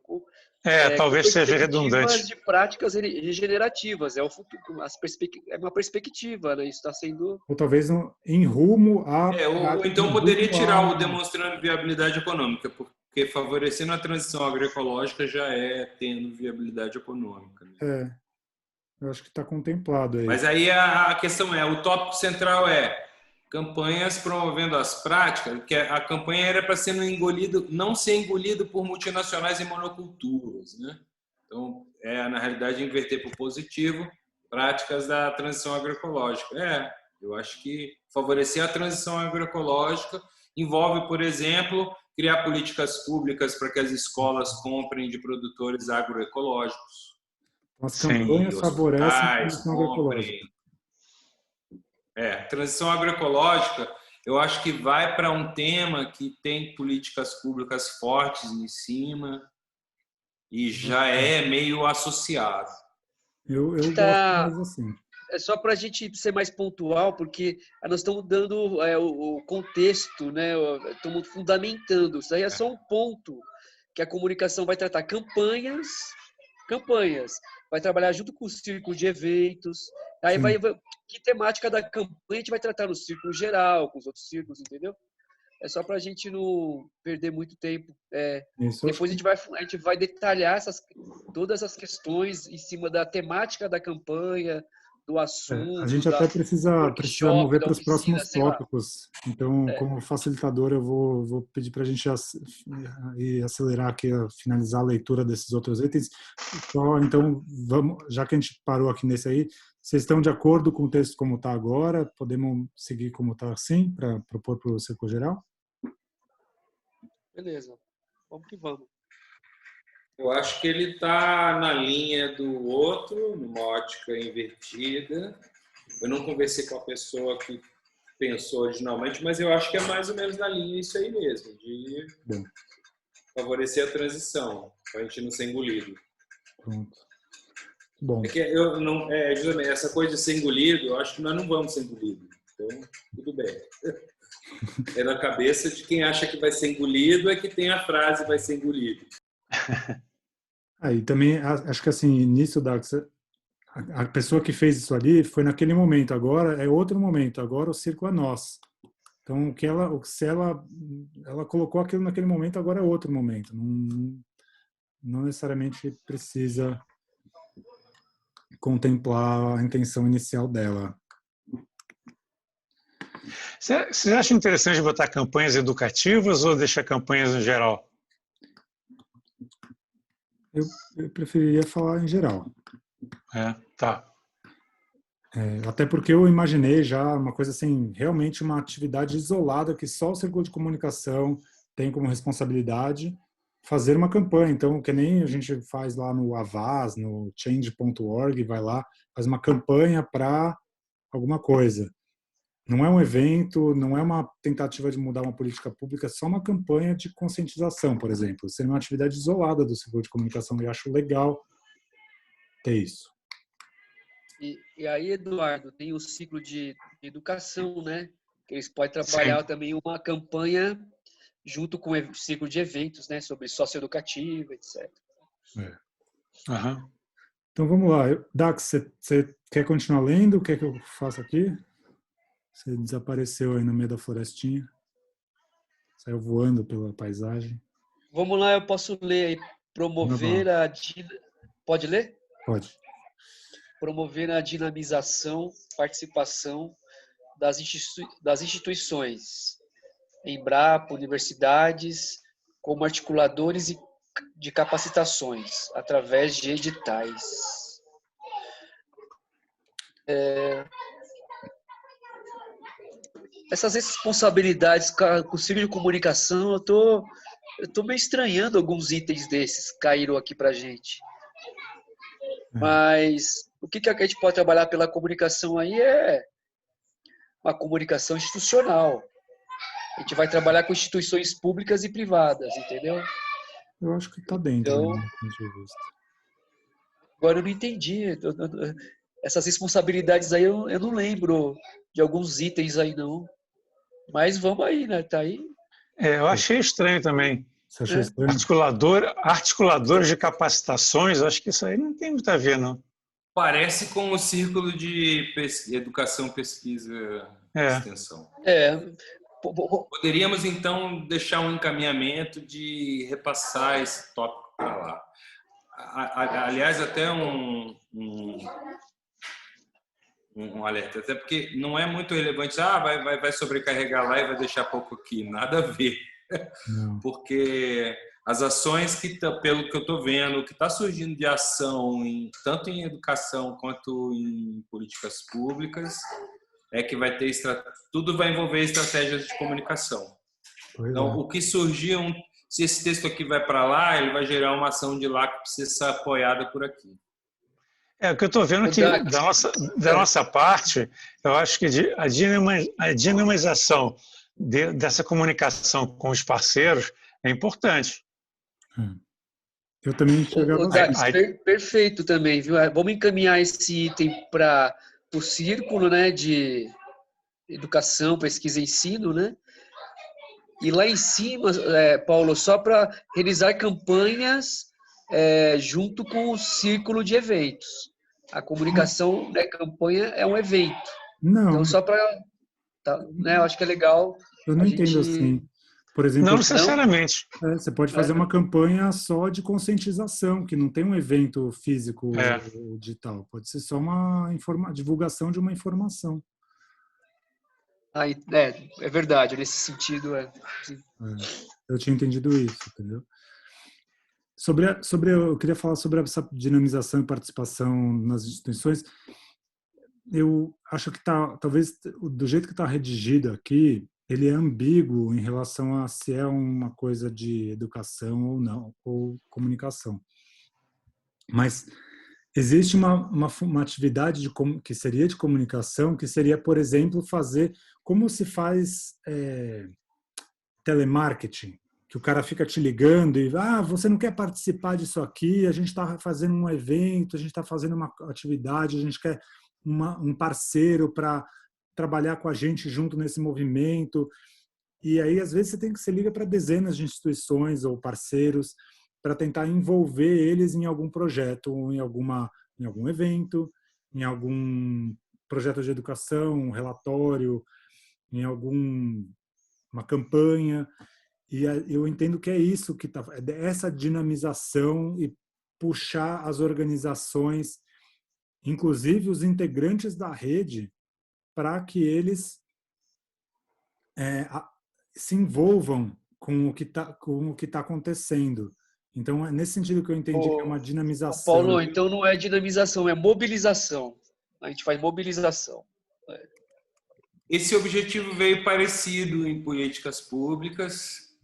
Talvez seja redundante. De práticas regenerativas, é o futuro, é uma perspectiva, né? Isso está sendo. Ou talvez em rumo a. Ou então poderia tirar o demonstrando viabilidade econômica, porque favorecendo a transição agroecológica já é tendo viabilidade econômica. Né? Eu acho que está contemplado aí. Mas aí a questão o tópico central é campanhas promovendo as práticas, que a campanha era para ser não ser engolido por multinacionais em monoculturas, né? Então, na realidade, inverter para o positivo, práticas da transição agroecológica. Eu acho que favorecer a transição agroecológica envolve, por exemplo, criar políticas públicas para que as escolas comprem de produtores agroecológicos. As campanhas favorecem a transição agroecológica. Transição agroecológica eu acho que vai para um tema que tem políticas públicas fortes em cima e já é meio associado. Eu gosto mais assim. É só para a gente ser mais pontual, porque nós estamos dando o contexto, né? Estamos fundamentando. Isso aí é só um ponto que a comunicação vai tratar. Campanhas, vai trabalhar junto com o círculo de eventos. Aí que temática da campanha a gente vai tratar no círculo geral, com os outros círculos, entendeu? É só para a gente não perder muito tempo. Depois a gente vai detalhar todas as questões em cima da temática da campanha, do assunto. A gente até precisa mover para os próximos tópicos. Então, como facilitador, eu vou pedir para a gente acelerar aqui, finalizar a leitura desses outros itens. Então, vamos, já que a gente parou aqui nesse aí, vocês estão de acordo com o texto como está agora? Podemos seguir como está assim, para propor para o Círculo Geral? Beleza, vamos que vamos. Eu acho que ele está na linha do outro, numa ótica invertida. Eu não conversei com a pessoa que pensou originalmente, mas eu acho que é mais ou menos na linha isso aí mesmo, de favorecer a transição, para a gente não ser engolido. Pronto. Bom. É que justamente essa coisa de ser engolido, eu acho que nós não vamos ser engolidos. Então, tudo bem. É na cabeça de quem acha que vai ser engolido é que tem a frase vai ser engolido. E também acho que assim, nisso, Dax, a pessoa que fez isso ali foi naquele momento, agora é outro momento, agora o círculo é nós. Então, se ela colocou aquilo naquele momento, agora é outro momento. Não necessariamente precisa contemplar a intenção inicial dela. Você acha interessante botar campanhas educativas ou deixar campanhas em geral? Eu preferiria falar em geral. Tá. Até porque eu imaginei já uma coisa assim, realmente uma atividade isolada que só o Círculo de Comunicação tem como responsabilidade fazer uma campanha. Então, que nem a gente faz lá no Avaz, no change.org, vai lá, faz uma campanha para alguma coisa. Não é um evento, não é uma tentativa de mudar uma política pública, é só uma campanha de conscientização, por exemplo. Seria uma atividade isolada do Círculo de Comunicação, e eu acho legal ter isso. E aí, Eduardo, tem o ciclo de educação, né? Que eles podem trabalhar também uma campanha junto com o ciclo de eventos, né? Sobre socioeducativa, etc. Uhum. Então, vamos lá. Dax, você quer continuar lendo? O que é que eu faço aqui? Você desapareceu aí no meio da florestinha. Saiu voando pela paisagem. Vamos lá, eu posso ler aí. Promover a... Pode ler? Pode. Promover a dinamização, participação das instituições, Embrapa, universidades, como articuladores de capacitações, através de editais. Essas responsabilidades com o ciclo de comunicação, eu tô meio estranhando alguns itens desses que caíram aqui para a gente. Mas o que a gente pode trabalhar pela comunicação aí é uma comunicação institucional. A gente vai trabalhar com instituições públicas e privadas, entendeu? Eu acho que está dentro do ponto de vista. Agora eu não entendi. Essas responsabilidades aí eu não lembro de alguns itens aí, não. Mas vamos aí, né? Tá aí. Eu achei estranho também. Você achou estranho? Articuladores de capacitações, acho que isso aí não tem muito a ver, não. Parece com o círculo de educação, pesquisa e extensão. Poderíamos, então, deixar um encaminhamento de repassar esse tópico para lá. Aliás, até um alerta, até porque não é muito relevante, vai sobrecarregar lá e vai deixar pouco aqui. Nada a ver. Não. Porque as ações pelo que eu estou vendo, o que está surgindo de ação, tanto em educação quanto em políticas públicas, é que vai ter tudo vai envolver estratégias de comunicação. Então, o que surgir, se esse texto aqui vai para lá, ele vai gerar uma ação de lá que precisa ser apoiada por aqui. O que eu estou vendo que da nossa parte, eu acho que a dinamização dessa comunicação com os parceiros é importante. Eu também enxergava Dax, assim. perfeito também, viu? Vamos encaminhar esse item para o círculo, né, de educação, pesquisa e ensino, né? E lá em cima, Paulo, só para realizar campanhas junto com o círculo de eventos. A comunicação, né, campanha é um evento. Não, Então, só para... Tá, né, eu acho que é legal eu não a entendo gente... assim. Por Não exemplo, necessariamente. você pode fazer uma campanha só de conscientização, que não tem um evento físico É. ou digital. Pode ser só uma divulgação de uma informação. É verdade, nesse sentido. Eu tinha entendido isso, entendeu? Eu queria falar sobre essa dinamização e participação nas instituições. Eu acho que talvez do jeito que está redigido aqui, ele é ambíguo em relação a se é uma coisa de educação ou não, ou comunicação. Mas existe uma atividade que seria de comunicação, que seria, por exemplo, fazer como se faz telemarketing, que o cara fica te ligando e você não quer participar disso aqui, a gente está fazendo um evento, a gente está fazendo uma atividade, a gente quer um parceiro para trabalhar com a gente junto nesse movimento. E aí, às vezes, você liga para dezenas de instituições ou parceiros para tentar envolver eles em algum projeto, ou em algum evento, em algum projeto de educação, um relatório, em uma campanha. E eu entendo que é isso que essa dinamização e puxar as organizações, inclusive os integrantes da rede, para que eles se envolvam com o que está acontecendo. Então, é nesse sentido que eu entendi que é uma dinamização. Paulo, então não é dinamização, é mobilização. A gente faz mobilização. Esse objetivo veio parecido em políticas públicas,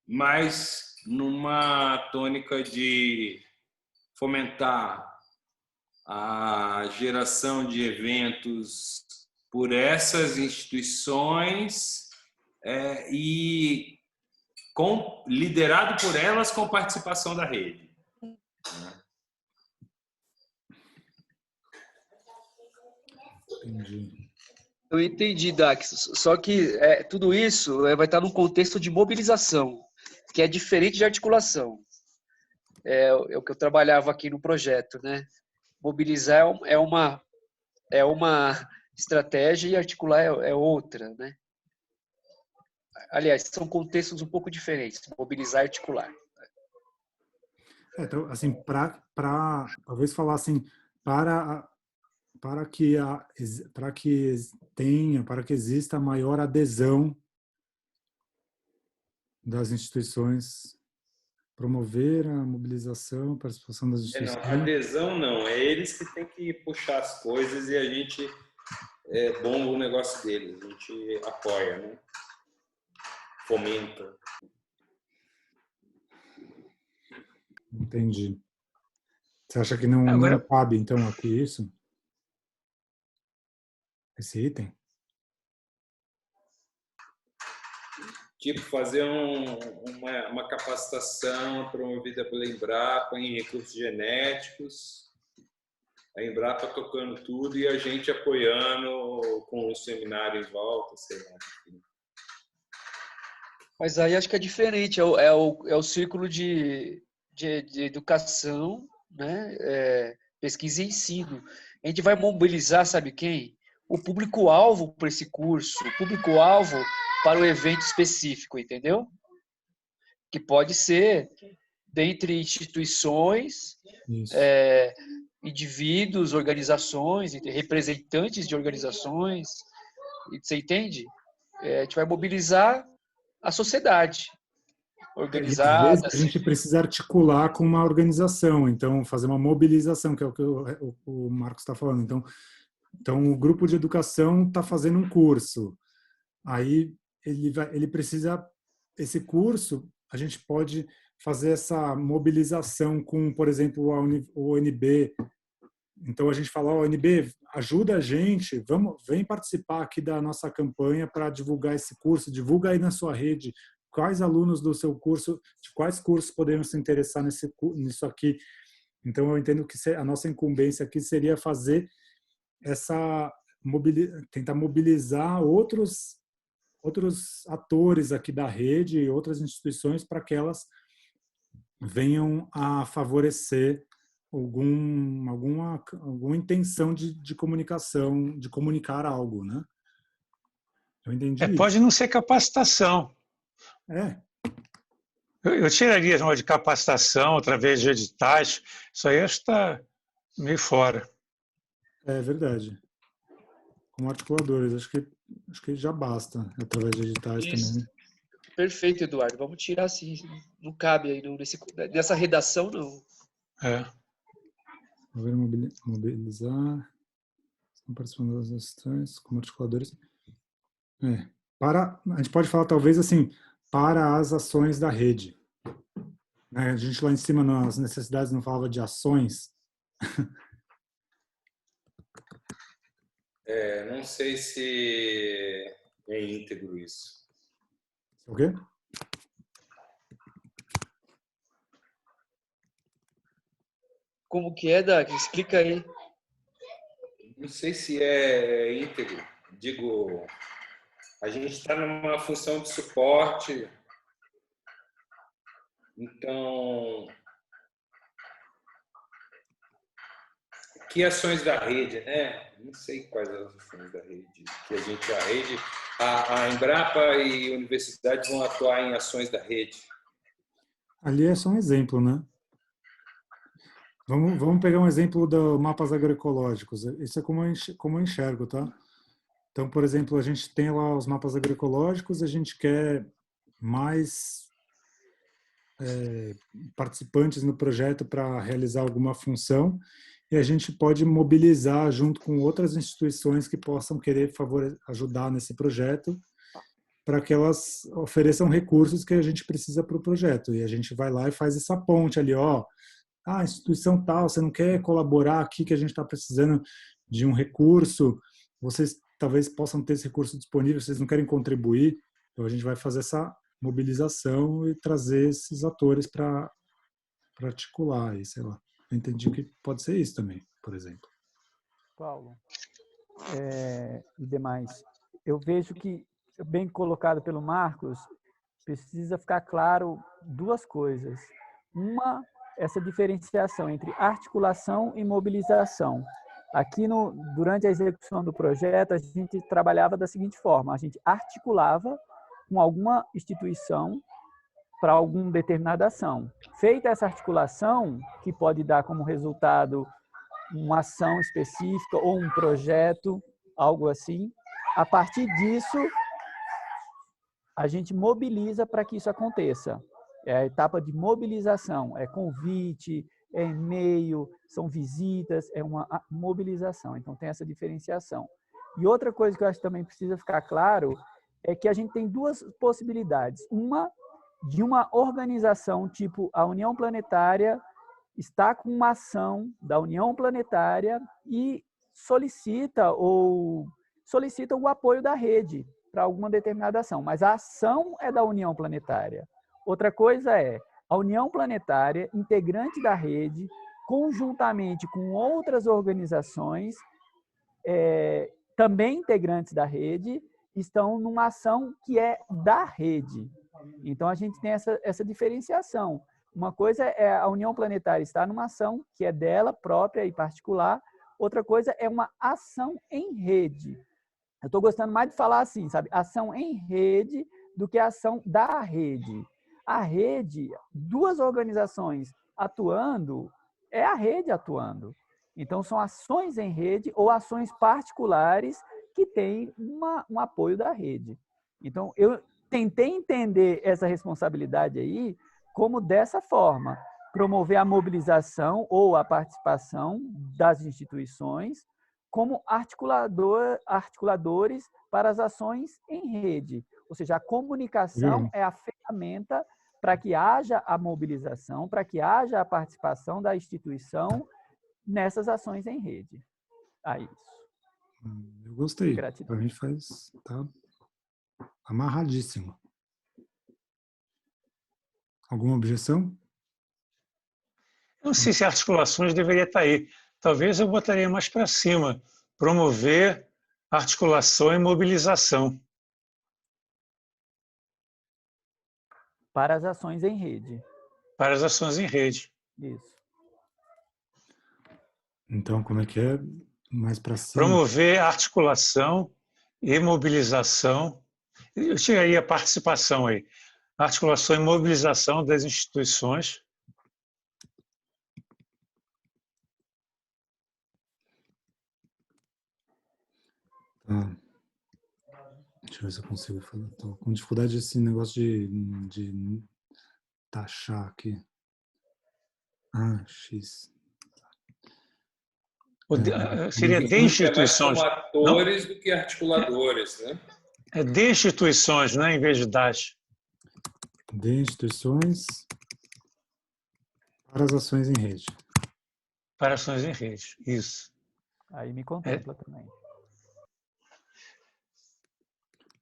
mas numa tônica de fomentar a geração de eventos por essas instituições e liderado por elas com participação da rede. Entendi. Eu entendi, Dax. Só que tudo isso vai estar num contexto de mobilização, que é diferente de articulação. É o que eu trabalhava aqui no projeto, né? Mobilizar é uma estratégia e articular é outra, né? Aliás, são contextos um pouco diferentes, mobilizar e articular. Então, assim, talvez falar assim, para que exista maior adesão das instituições, promover a mobilização, a participação das instituições. Não, adesão não, é eles que têm que puxar as coisas e a gente bomba o negócio deles, a gente apoia, né? Fomenta. Entendi. Você acha que não cabe, então, aqui isso? Esse item? Tipo, fazer uma capacitação promovida pela Embrapa em recursos genéticos. A Embrapa tocando tudo e a gente apoiando com o seminário em volta, sei lá. Mas aí acho que é diferente, é o círculo de educação, né? Pesquisa e ensino. A gente vai mobilizar, sabe quem? O público-alvo para esse curso, o público-alvo para o evento específico, entendeu? Que pode ser dentre instituições, indivíduos, organizações, representantes de organizações, você entende? A gente vai mobilizar a sociedade organizada. A gente precisa articular com uma organização, então fazer uma mobilização, que é o que o Marcos está falando. Então o grupo de educação está fazendo um curso, aí ele precisa, esse curso, a gente pode fazer essa mobilização com, por exemplo, o UNB Então a gente fala, ó, ONB, ajuda a gente, vem participar aqui da nossa campanha para divulgar esse curso, divulga aí na sua rede quais alunos do seu curso, de quais cursos poderiam se interessar nisso aqui. Então eu entendo que a nossa incumbência aqui seria fazer tentar mobilizar outros atores aqui da rede e outras instituições para que elas venham a favorecer alguma intenção de comunicação, de comunicar algo, né? Eu entendi. Pode não ser capacitação. Eu tiraria uma de capacitação através de editais. Isso aí está meio fora. É verdade. Como articuladores, acho que já basta através de editais também. Perfeito, Eduardo. Vamos tirar assim. Não cabe aí nessa redação, não. Mobilizar. Estão participando das ações como articuladores. A gente pode falar talvez assim, para as ações da rede. A gente lá em cima nas necessidades não falava de ações. Não sei se é íntegro isso. O quê? Como que é, Dag? Explica aí. Não sei se é íntegro. Digo, a gente está numa função de suporte, então, que ações da rede, né? Não sei quais as ações da rede que a Embrapa e a universidade vão atuar em ações da rede. Ali é só um exemplo, né? Vamos pegar um exemplo dos mapas agroecológicos. Isso é como eu enxergo, tá? Então, por exemplo, a gente tem lá os mapas agroecológicos, a gente quer mais participantes no projeto para realizar alguma função e a gente pode mobilizar junto com outras instituições que possam querer ajudar nesse projeto para que elas ofereçam recursos que a gente precisa para o projeto. E a gente vai lá e faz essa ponte ali, ó, instituição tal, você não quer colaborar aqui que a gente está precisando de um recurso, vocês talvez possam ter esse recurso disponível, vocês não querem contribuir, então a gente vai fazer essa mobilização e trazer esses atores para articular, e sei lá. Eu entendi que pode ser isso também, por exemplo. Paulo, e demais, eu vejo que, bem colocado pelo Marcos, precisa ficar claro duas coisas. Uma, essa diferenciação entre articulação e mobilização. Aqui, durante a execução do projeto, a gente trabalhava da seguinte forma, a gente articulava com alguma instituição para alguma determinada ação. Feita essa articulação, que pode dar como resultado uma ação específica ou um projeto, algo assim, a partir disso, a gente mobiliza para que isso aconteça. É a etapa de mobilização, é convite, é e-mail, são visitas, é uma mobilização. Então, tem essa diferenciação. E outra coisa que eu acho que também precisa ficar claro é que a gente tem duas possibilidades. Uma, de uma organização tipo a União Planetária está com uma ação da União Planetária e solicita o apoio da rede para alguma determinada ação, mas a ação é da União Planetária. Outra coisa é a União Planetária, integrante da rede, conjuntamente com outras organizações, também integrantes da rede, estão numa ação que é da rede. Então, a gente tem essa diferenciação. Uma coisa é a União Planetária estar numa ação que é dela própria e particular, outra coisa é uma ação em rede. Eu estou gostando mais de falar assim, sabe? Ação em rede do que ação da rede. A rede, duas organizações atuando, é a rede atuando. Então, são ações em rede ou ações particulares que têm um apoio da rede. Então, eu tentei entender essa responsabilidade aí como dessa forma, promover a mobilização ou a participação das instituições como articuladores para as ações em rede. Ou seja, a comunicação é a ferramenta para que haja a mobilização, para que haja a participação da instituição nessas ações em rede. Isso. Eu gostei. Gratidão. Para mim tá amarradíssimo. Alguma objeção? Não sei se articulações deveria estar aí. Talvez eu botaria mais para cima. Promover articulação e mobilização. Para as ações em rede. Para as ações em rede. Isso. Então, como é que é? Mais para cima? Promover articulação e mobilização. Eu tiraria a participação aí. Articulação e mobilização das instituições. Tá. Deixa eu ver se eu consigo falar. Estou com dificuldade desse negócio de taxar aqui. X. Seria de instituições. É mais como atores do que articuladores, né? É de instituições, né, em vez de das. De instituições para as ações em rede. Para ações em rede, isso. Aí me contempla também.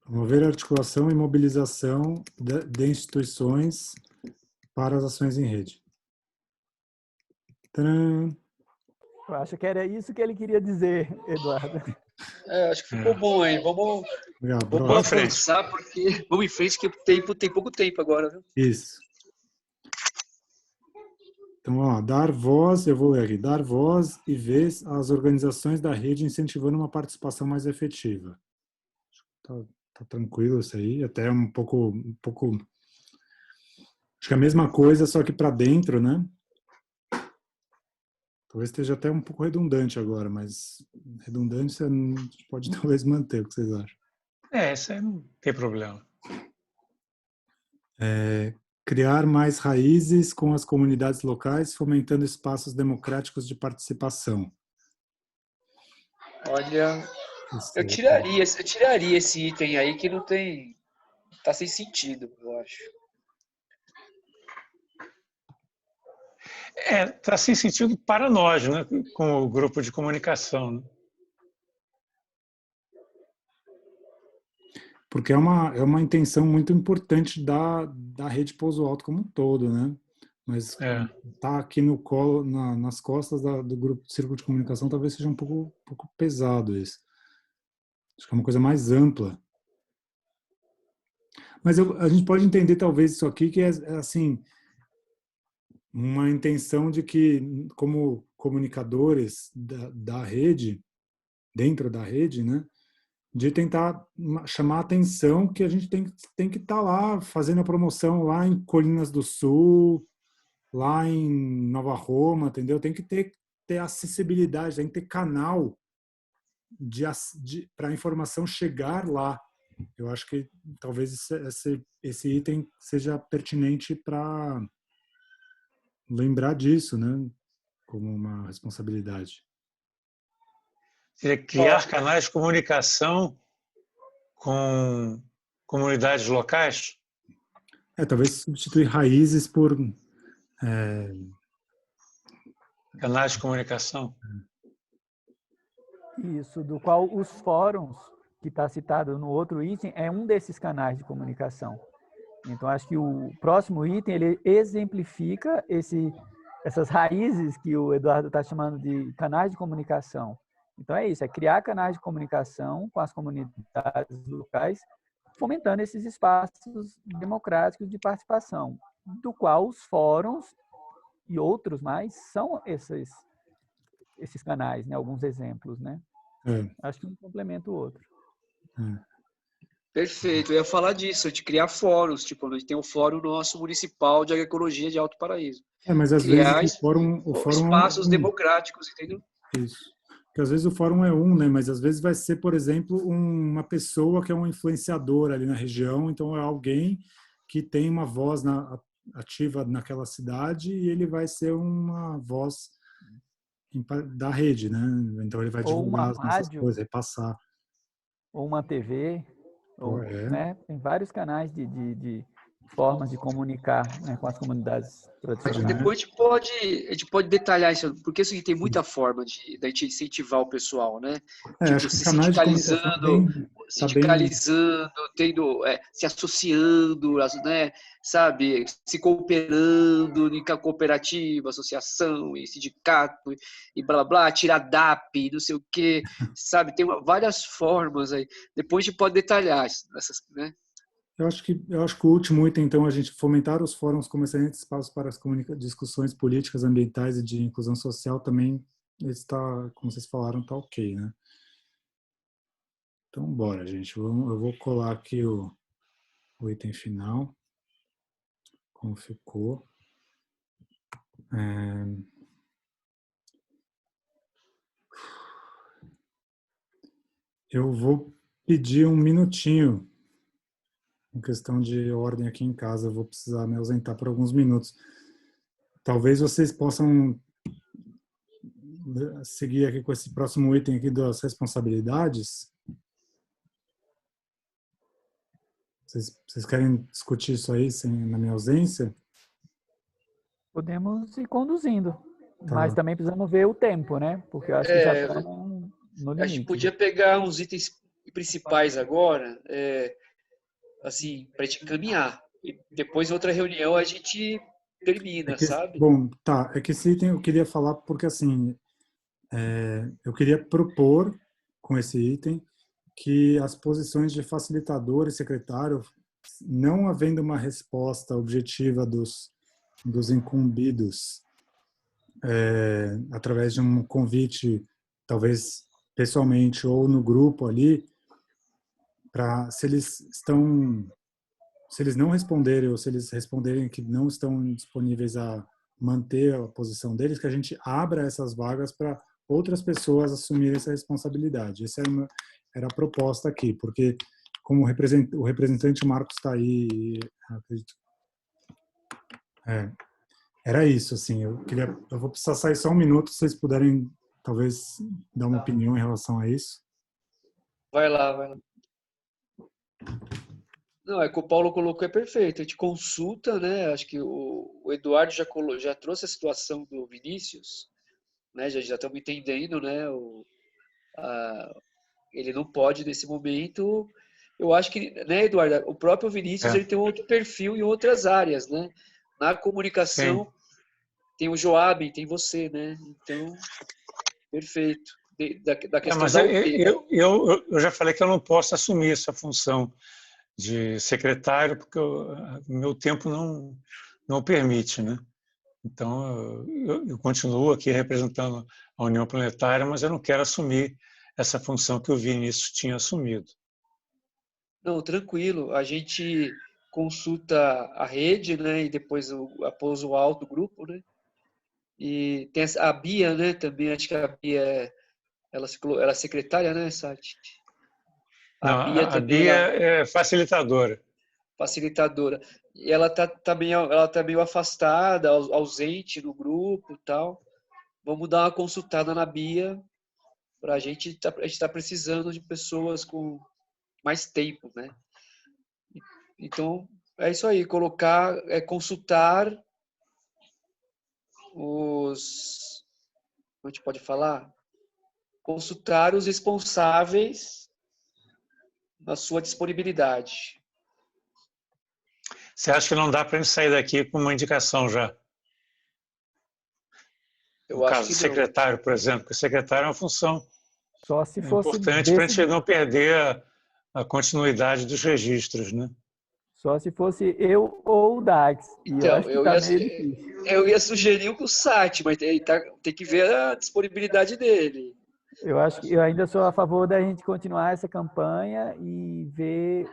Promover a articulação e mobilização de instituições para as ações em rede. Tcharam! Eu acho que era isso que ele queria dizer, Eduardo. Acho que ficou bom, hein? Vamos avançar, porque vamos em frente, que tem pouco tempo agora. Viu? Isso. Então, dar voz, eu vou ler aqui, dar voz e vez às organizações da rede incentivando uma participação mais efetiva. Tá tranquilo isso aí, até um pouco, acho que é a mesma coisa, só que para dentro, né? Talvez esteja até um pouco redundante agora, mas redundância a gente pode talvez manter, o que vocês acham? Isso aí não tem problema. Criar mais raízes com as comunidades locais, fomentando espaços democráticos de participação. Olha, eu tiraria esse item aí que não tem, tá sem sentido, eu acho. Tá sem sentido para nós, né, com o grupo de comunicação. Né? Porque é uma intenção muito importante da rede Pouso Alto como um todo, né? Mas tá aqui no colo, nas costas do grupo de Círculo de Comunicação, talvez seja um pouco pesado isso. Acho que é uma coisa mais ampla. Mas a gente pode entender talvez isso aqui que é assim, uma intenção de que, como comunicadores da rede, dentro da rede, né? De tentar chamar a atenção que a gente tem que estar lá fazendo a promoção lá em Colinas do Sul, lá em Nova Roma, entendeu? Tem que ter acessibilidade, tem que ter canal para a informação chegar lá. Eu acho que talvez esse item seja pertinente para lembrar disso, né? Como uma responsabilidade. Seria criar canais de comunicação com comunidades locais? Talvez substituir raízes por... Canais de comunicação? Isso, do qual os fóruns, que está citado no outro item, é um desses canais de comunicação. Então, acho que o próximo item, ele exemplifica essas raízes que o Eduardo está chamando de canais de comunicação. Então, é isso, é criar canais de comunicação com as comunidades locais, fomentando esses espaços democráticos de participação, do qual os fóruns e outros mais são esses canais, né? Alguns exemplos, né? Acho que um complementa o outro. Perfeito, eu ia falar disso, de criar fóruns, tipo, a gente tem um fórum nosso municipal de agroecologia de Alto Paraíso. Mas às vezes o fórum espaços democráticos, entendeu? Isso. Porque às vezes o fórum é né? Mas às vezes vai ser, por exemplo, uma pessoa que é um influenciador ali na região, então é alguém que tem uma voz ativa naquela cidade e ele vai ser uma voz da rede, né? Então ele vai divulgar as nossas coisas, repassar. Ou uma TV, né? Tem vários canais formas de comunicar, né, com as comunidades tradicionais. Depois a gente pode detalhar isso, porque isso aqui tem muita forma da gente incentivar o pessoal, né? Tipo, Acho que se canais de comunicação sindicalizando, se associando, né? Sabe? Se cooperando em cooperativa, associação e sindicato e blá, blá, blá, tirar DAP, não sei o quê, sabe? Tem várias formas aí. Depois a gente pode detalhar essas, né? Eu acho que o último item, então, a gente fomentar os fóruns como excelentes espaços para as discussões políticas, ambientais e de inclusão social também está, como vocês falaram, está ok, né? Então, bora, gente. Eu vou colar aqui o item final, como ficou. Eu vou pedir um minutinho, em questão de ordem aqui em casa, eu vou precisar me ausentar por alguns minutos. Talvez vocês possam seguir aqui com esse próximo item aqui das responsabilidades. Vocês querem discutir isso aí na minha ausência? Podemos ir conduzindo, Tá. mas também precisamos ver o tempo, né? Porque eu acho que já está no limite. A gente podia pegar uns itens principais agora, assim, para a gente encaminhar. E depois, outra reunião, a gente termina, sabe? Bom, tá. É que esse item eu queria falar porque, assim, eu queria propor com esse item que as posições de facilitador e secretário, não havendo uma resposta objetiva dos incumbidos através de um convite, talvez pessoalmente ou no grupo ali, para se eles não responderem ou se eles responderem que não estão disponíveis a manter a posição deles, que a gente abra essas vagas para outras pessoas assumirem essa responsabilidade. Essa era a proposta aqui, porque como o representante Marcos está aí, acredito, era isso, assim, eu vou precisar sair só um minuto, se vocês puderem talvez dar uma opinião em relação a isso. Vai lá. Não, é que o Paulo colocou é perfeito. A gente consulta, né? Acho que o Eduardo já trouxe a situação do Vinícius, né? Já estamos entendendo, né? Ele não pode nesse momento. Eu acho que, né, Eduardo? O próprio Vinícius ele tem um outro perfil em outras áreas, né? Na comunicação tem o Joab, tem você, né? Então, perfeito. Da questão mas da eu já falei que eu não posso assumir essa função de secretário, porque o meu tempo não permite, né? Então, eu continuo aqui representando a União Planetária, mas eu não quero assumir essa função que o Vinícius tinha assumido. Não, tranquilo. A gente consulta a rede, né? E depois após o alto grupo, né? E tem a Bia, né? Também acho que a Bia ela é secretária, né, Sati? A Bia é facilitadora. Facilitadora. E ela tá meio afastada, ausente no grupo e tal. Vamos dar uma consultada na Bia para a gente tá precisando de pessoas com mais tempo, né? Então, é isso aí, consultar como a gente pode falar? Consultar os responsáveis na sua disponibilidade. Você acha que não dá para a gente sair daqui com uma indicação já? No caso do secretário, por exemplo, porque o secretário é uma função importante para a gente não perder a continuidade dos registros, né? Só se fosse eu ou o Dax. Então, eu ia sugerir o Sati, mas tem que ver a disponibilidade dele. Eu acho que eu ainda sou a favor da gente continuar essa campanha e ver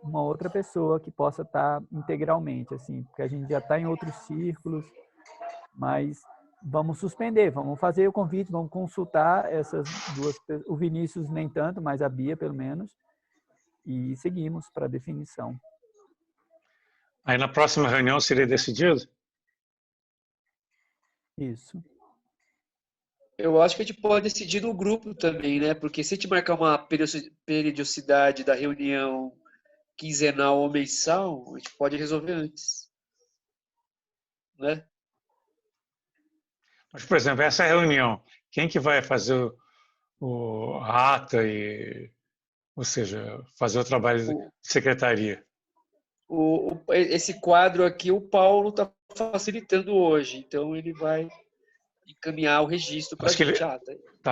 uma outra pessoa que possa estar integralmente, assim, porque a gente já está em outros círculos, mas vamos suspender, vamos fazer o convite, vamos consultar essas duas pessoas, o Vinícius nem tanto, mas a Bia pelo menos, e seguimos para a definição. Aí na próxima reunião seria decidido? Isso. Eu acho que a gente pode decidir no grupo também, né? Porque se a gente marcar uma periodicidade da reunião quinzenal ou mensal, a gente pode resolver antes, né? Mas, por exemplo, essa reunião, quem que vai fazer a ata ou seja, fazer o trabalho de secretaria? Esse quadro aqui, o Paulo está facilitando hoje, então ele vai encaminhar o registro para a Acho que gente.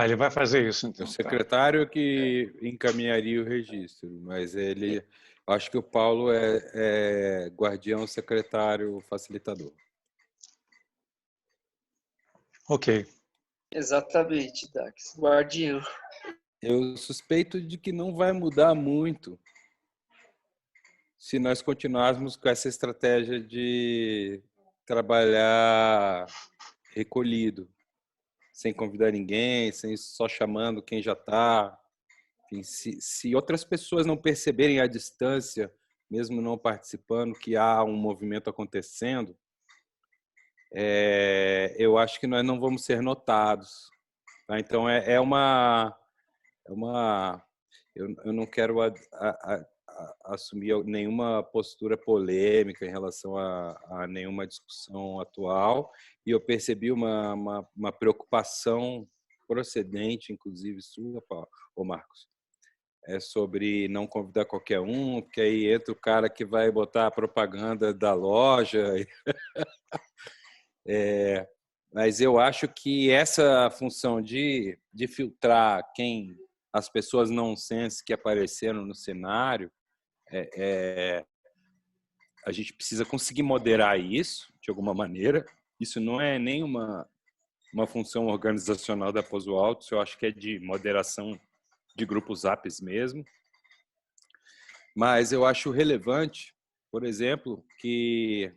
ele vai fazer isso. Então, o secretário que encaminharia o registro, mas acho que o Paulo é guardião, secretário, facilitador. Ok. Exatamente, Dax, guardião. Eu suspeito de que não vai mudar muito se nós continuarmos com essa estratégia de trabalhar recolhido, sem convidar ninguém, só chamando quem já está. Se outras pessoas não perceberem à distância, mesmo não participando, que há um movimento acontecendo, eu acho que nós não vamos ser notados. Tá? Então, eu não quero assumir nenhuma postura polêmica em relação a nenhuma discussão atual, e eu percebi uma preocupação procedente, inclusive sua, Marcos, sobre não convidar qualquer um, porque aí entra o cara que vai botar a propaganda da loja. Mas eu acho que essa função de filtrar as pessoas nonsense que apareceram no cenário, a gente precisa conseguir moderar isso de alguma maneira. Isso não é nenhuma função organizacional da Pouso Alto, eu acho que é de moderação de grupos Zaps mesmo. Mas eu acho relevante, por exemplo, que...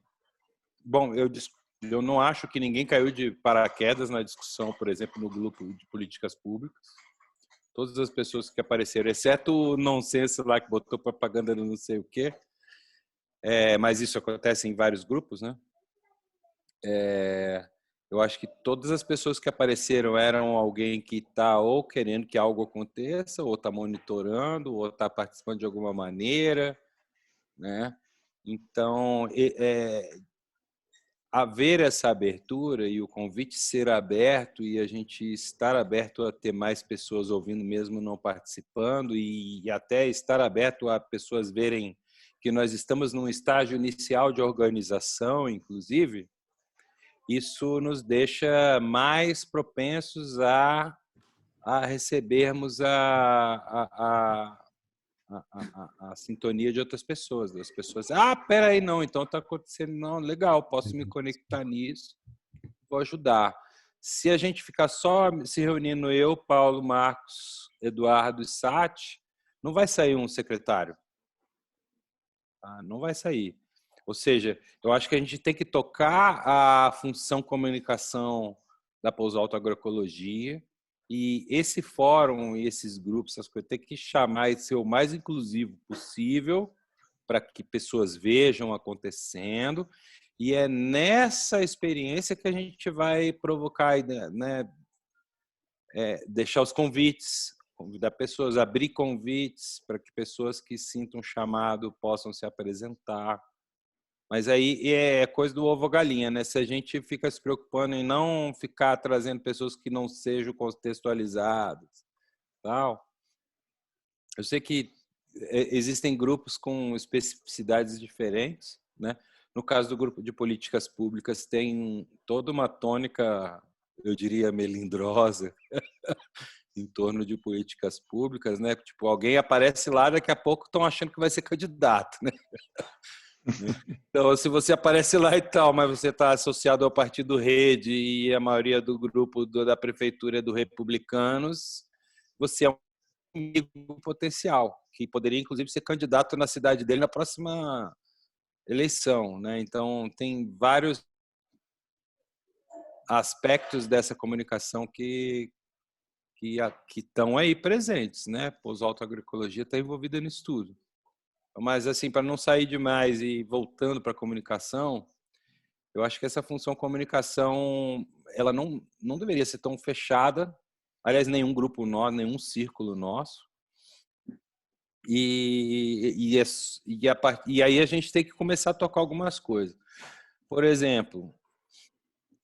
Bom, eu não acho que ninguém caiu de paraquedas na discussão, por exemplo, no grupo de políticas públicas. Todas as pessoas que apareceram, exceto o nonsense lá que botou propaganda no não sei o quê, mas isso acontece em vários grupos, né? Eu acho que todas as pessoas que apareceram eram alguém que está ou querendo que algo aconteça, ou está monitorando, ou está participando de alguma maneira, né? Então, haver essa abertura e o convite ser aberto e a gente estar aberto a ter mais pessoas ouvindo mesmo não participando e até estar aberto a pessoas verem que nós estamos num estágio inicial de organização, inclusive, isso nos deixa mais propensos a recebermos a sintonia de outras pessoas, das pessoas. Peraí, não, então está acontecendo, não, legal, posso me conectar nisso, vou ajudar. Se a gente ficar só se reunindo eu, Paulo, Marcos, Eduardo e Sati, não vai sair um secretário. Não vai sair. Ou seja, eu acho que a gente tem que tocar a função comunicação da Pouso Alto Agroecologia, e esse fórum e esses grupos, essas coisas, tem que chamar e ser o mais inclusivo possível para que pessoas vejam acontecendo. E é nessa experiência que a gente vai provocar, né, deixar os convites, convidar pessoas, abrir convites para que pessoas que sintam chamado possam se apresentar. Mas aí é coisa do ovo ou galinha, né? Se a gente fica se preocupando em não ficar trazendo pessoas que não sejam contextualizadas, tal. Eu sei que existem grupos com especificidades diferentes, né? No caso do grupo de políticas públicas tem toda uma tônica, eu diria, melindrosa em torno de políticas públicas, né? Tipo, alguém aparece lá, daqui a pouco estão achando que vai ser candidato, né? Então, se você aparece lá e tal, mas você está associado ao Partido Rede e a maioria do grupo da prefeitura é do Republicanos, você é um amigo potencial, que poderia, inclusive, ser candidato na cidade dele na próxima eleição, né? Então, tem vários aspectos dessa comunicação que estão aí presentes, né? Pouso Alto Agroecologia está envolvida nisso tudo. Mas, assim, para não sair demais e voltando para a comunicação, eu acho que essa função comunicação, ela não deveria ser tão fechada. Aliás, nenhum grupo nosso, nenhum círculo nosso. E aí a gente tem que começar a tocar algumas coisas. Por exemplo,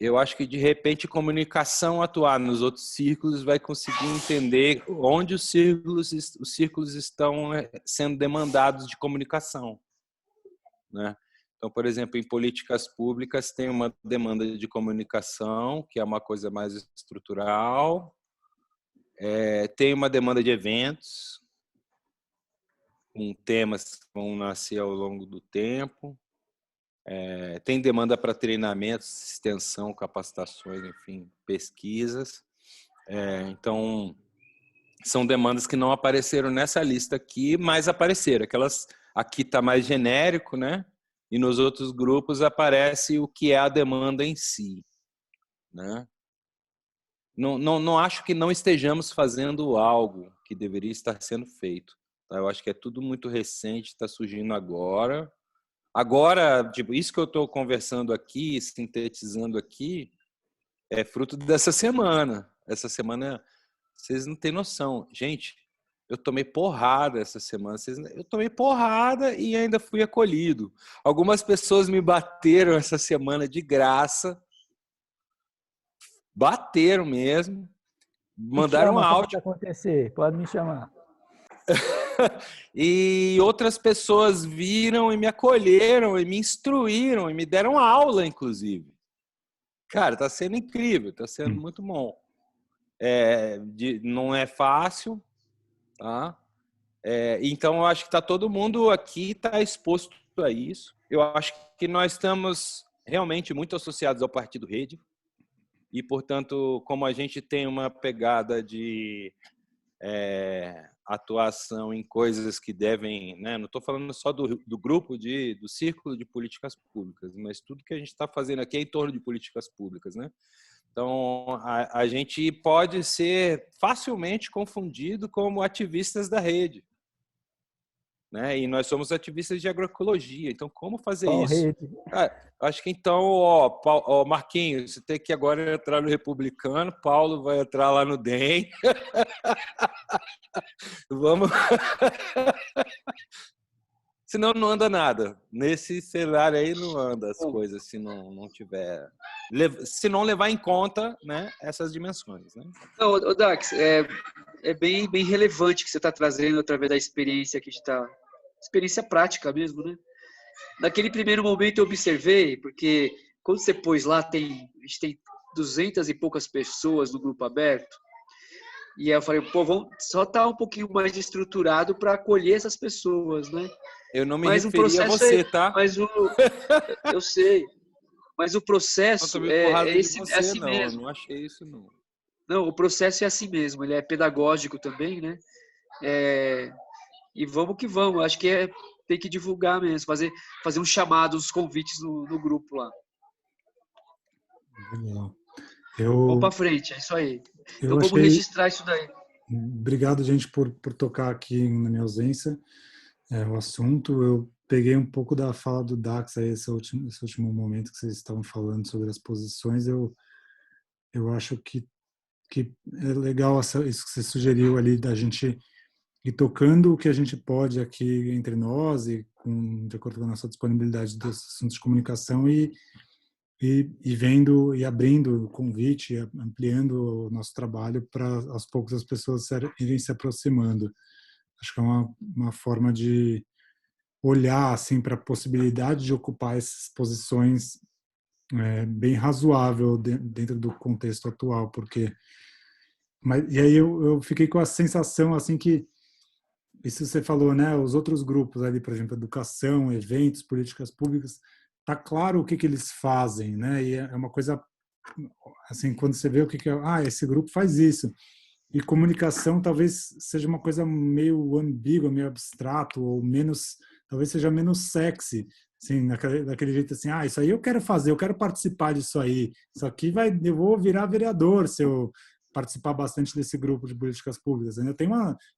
eu acho que de repente comunicação atuar nos outros círculos vai conseguir entender onde os círculos estão sendo demandados de comunicação, né? Então, por exemplo, em políticas públicas tem uma demanda de comunicação, que é uma coisa mais estrutural, tem uma demanda de eventos, com temas que vão nascer ao longo do tempo, tem demanda para treinamentos, extensão, capacitações, enfim, pesquisas. Então, são demandas que não apareceram nessa lista aqui, mas apareceram. Aquelas aqui está mais genérico, né? E nos outros grupos aparece o que é a demanda em si, né? Não acho que não estejamos fazendo algo que deveria estar sendo feito. Tá? Eu acho que é tudo muito recente, está surgindo agora. Agora, tipo, isso que eu estou conversando aqui, sintetizando aqui, é fruto dessa semana. Essa semana, vocês não têm noção. Gente, eu tomei porrada essa semana. Eu tomei porrada e ainda fui acolhido. Algumas pessoas me bateram essa semana de graça. Bateram mesmo. Mandaram áudio. Pode acontecer, pode me chamar. E outras pessoas viram e me acolheram e me instruíram e me deram aula, inclusive. Cara, tá sendo incrível, tá sendo muito bom. Não é fácil, tá? Então, eu acho que tá todo mundo aqui tá exposto a isso. Eu acho que nós estamos realmente muito associados ao Partido Rede e, portanto, como a gente tem uma pegada de atuação em coisas que devem, né? Não estou falando só do grupo do círculo de políticas públicas, mas tudo que a gente está fazendo aqui é em torno de políticas públicas, né? Então a gente pode ser facilmente confundido como ativistas da rede, né? E nós somos ativistas de agroecologia. Então como fazer Qual isso? rede? Acho que então, Marquinhos, você tem que agora entrar no Republicano, Paulo vai entrar lá no DEM. Vamos. Senão não anda nada. Nesse cenário aí não anda as coisas se não tiver. Se não levar em conta, né, essas dimensões. Né? Não, Dax, é bem relevante que você está trazendo através da experiência que a gente está. Experiência prática mesmo, né? Naquele primeiro momento eu observei, porque quando você pôs lá, a gente tem 200 e poucas pessoas no grupo aberto, e aí eu falei, pô, vamos só estar um pouquinho mais estruturado para acolher essas pessoas, né? Eu não me referi a você, tá? Eu sei, mas o processo é assim não, mesmo. Não achei isso, não. Não, o processo é assim mesmo, ele é pedagógico também, né? E vamos que vamos, acho que tem que divulgar mesmo, fazer um chamado, uns convites no grupo lá. Legal. Vamos para frente, é isso aí. Então vamos registrar isso daí. Obrigado, gente, por tocar aqui na minha ausência. O assunto, eu peguei um pouco da fala do Dax aí, esse último momento que vocês estavam falando sobre as posições. Eu acho que é legal isso que você sugeriu ali, da gente ir tocando o que a gente pode aqui entre nós e de acordo com a nossa disponibilidade dos assuntos de comunicação e vendo e abrindo o convite, ampliando o nosso trabalho para aos poucos as pessoas irem se aproximando. Acho que é uma forma de olhar assim para a possibilidade de ocupar essas posições bem razoável dentro do contexto atual, porque e aí eu fiquei com a sensação assim que isso você falou, né? Os outros grupos ali, por exemplo, educação, eventos, políticas públicas, tá claro o que eles fazem, né? E é uma coisa assim, quando você vê o que esse grupo faz isso. E comunicação talvez seja uma coisa meio ambígua, meio abstrato, ou talvez seja menos sexy, assim, daquele jeito assim, isso aí eu quero fazer, eu quero participar disso aí. Isso aqui eu vou virar vereador se eu participar bastante desse grupo de políticas públicas. Ainda tem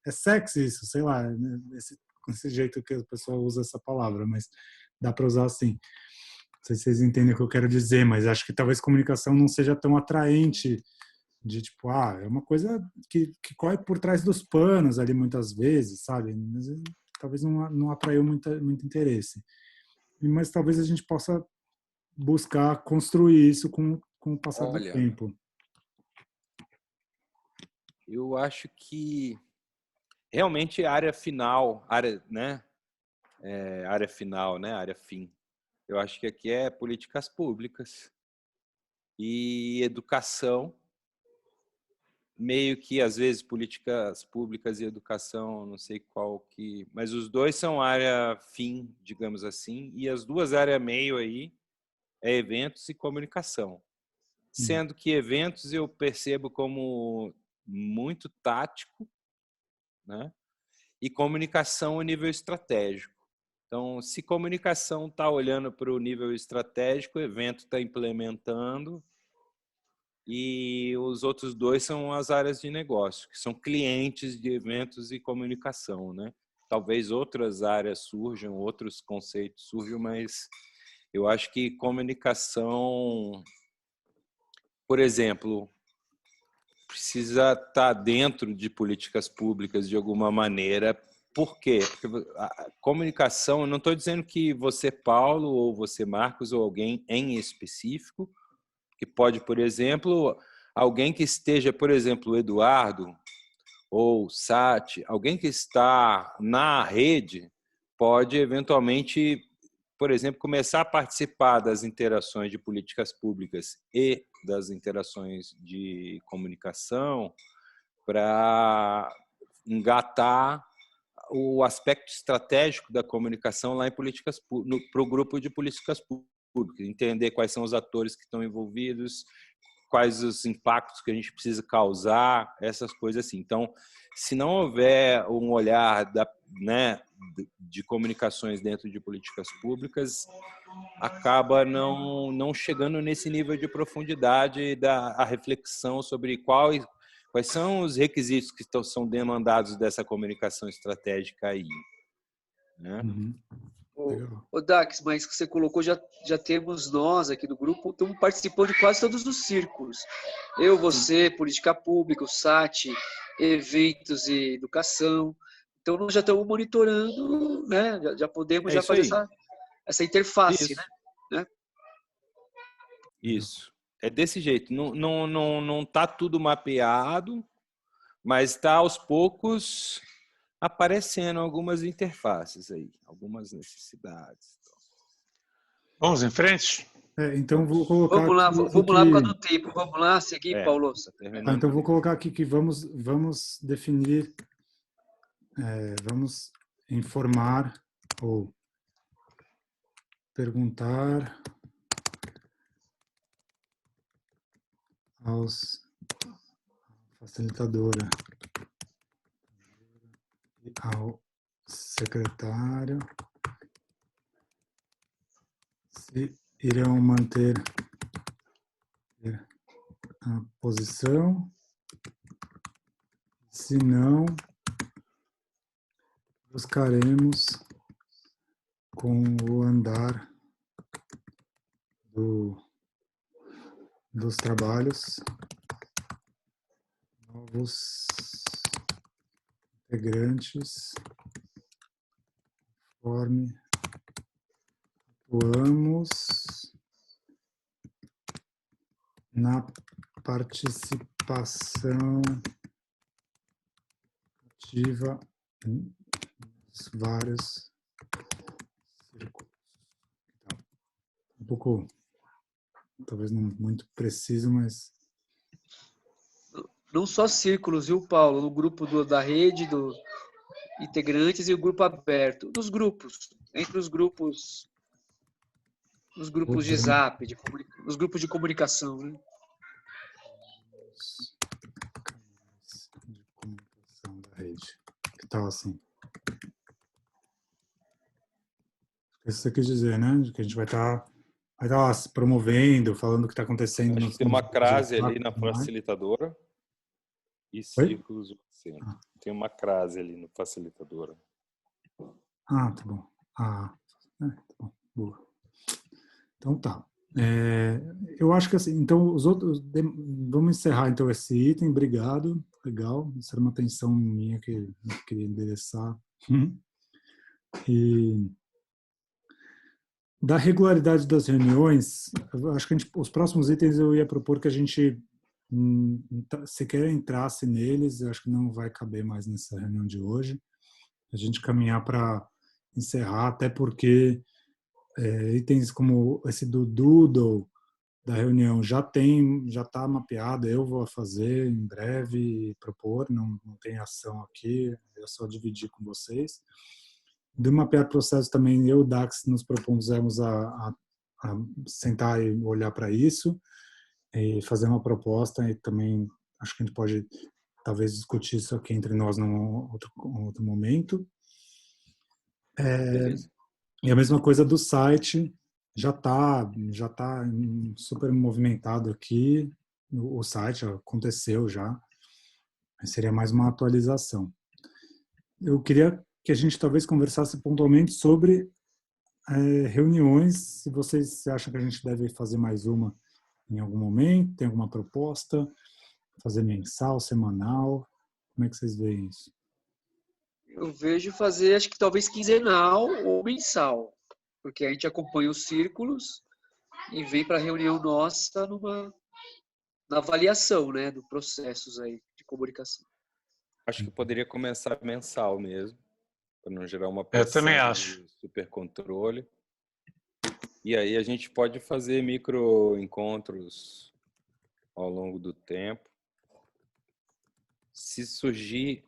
é sexy isso, sei lá, esse jeito que a pessoa usa essa palavra, mas dá para usar assim. Não sei se vocês entendem o que eu quero dizer, mas acho que talvez comunicação não seja tão atraente de tipo, é uma coisa que corre por trás dos panos ali muitas vezes, sabe? Às vezes, talvez não atraiu muito interesse. Mas talvez a gente possa buscar construir isso com o passar do Olha, tempo. eu acho que realmente a área final, área final, né? Área fim. Eu acho que aqui é políticas públicas e educação, meio que às vezes políticas públicas e educação, não sei qual que, mas os dois são área fim, digamos assim, e as duas áreas meio aí é eventos e comunicação. Sendo que eventos eu percebo como muito tático, né? E comunicação a nível estratégico. Então, se comunicação está olhando para o nível estratégico, o evento está implementando, e os outros dois são as áreas de negócio, que são clientes de eventos e comunicação, né? Talvez outras áreas surjam, outros conceitos surjam, mas eu acho que comunicação, por exemplo, precisa estar dentro de políticas públicas de alguma maneira. Por quê? Porque a comunicação, eu não estou dizendo que você, Paulo, ou você, Marcos, ou alguém em específico, que pode, por exemplo, alguém que esteja, por exemplo, o Eduardo ou Sati, alguém que está na rede, pode eventualmente, por exemplo, começar a participar das interações de políticas públicas e das interações de comunicação para engatar o aspecto estratégico da comunicação lá em políticas para o grupo de políticas públicas, entender quais são os atores que estão envolvidos, quais os impactos que a gente precisa causar, essas coisas assim. Então, se não houver um olhar de comunicações dentro de políticas públicas, acaba não chegando nesse nível de profundidade da reflexão sobre quais são os requisitos que são demandados dessa comunicação estratégica aí, né? O Dax, mas que você colocou, já temos nós aqui do grupo, estamos participando de quase todos os círculos. Eu, você, política pública, o SAT, eventos e educação. Então, nós já estamos monitorando, né? Já podemos já fazer essa interface, isso. né? Isso. É desse jeito. Não tá tudo mapeado, mas está aos poucos aparecendo algumas interfaces aí, algumas necessidades. Vamos em frente? Então vou colocar vamos lá, aqui vamos lá por causa do tempo. Vamos lá, seguir, Paulo. Então vou colocar aqui que vamos definir, vamos informar ou perguntar facilitadora e ao secretário se irão manter a posição, se não, buscaremos com o andar dos trabalhos novos integrantes, conforme atuamos na participação ativa nos vários círculos. Um pouco, talvez não muito preciso, mas... Não só círculos, viu, Paulo? No grupo da rede, do integrantes e o grupo aberto. Nos grupos, entre os grupos... Nos grupos de zap, nos grupos de comunicação, né? De comunicação da rede. Que tal assim? Isso você quis dizer, né? Que a gente vai estar lá se promovendo, falando o que está acontecendo. Acho que tem uma crase ali na facilitadora e círculos no centro. Tem uma crase ali no facilitadora. Tá bom. Tá bom. Boa. Então tá. Eu acho que assim, então os outros, vamos encerrar então esse item, obrigado, legal, isso era uma atenção minha que eu queria endereçar. E da regularidade das reuniões, eu acho que os próximos itens eu ia propor que a gente sequer entrasse neles, eu acho que não vai caber mais nessa reunião de hoje, a gente caminhar para encerrar, até porque itens como esse do Doodle da reunião já está mapeado, eu vou fazer em breve e propor, não tem ação aqui, é só dividir com vocês. Do mapear processo também, eu e o Dax nos propusemos a sentar e olhar para isso e fazer uma proposta, e também acho que a gente pode talvez discutir isso aqui entre nós num outro momento. E a mesma coisa do site, já tá super movimentado aqui, o site aconteceu já, seria mais uma atualização. Eu queria que a gente talvez conversasse pontualmente sobre reuniões, se vocês acham que a gente deve fazer mais uma em algum momento, tem alguma proposta, fazer mensal, semanal, como é que vocês veem isso? Eu vejo fazer, acho que talvez quinzenal ou mensal, porque a gente acompanha os círculos e vem para a reunião nossa na avaliação, né, dos processos aí de comunicação. Acho que poderia começar mensal mesmo, para não gerar uma Eu pressão também acho. de supercontrole. E aí a gente pode fazer micro-encontros ao longo do tempo. Se surgir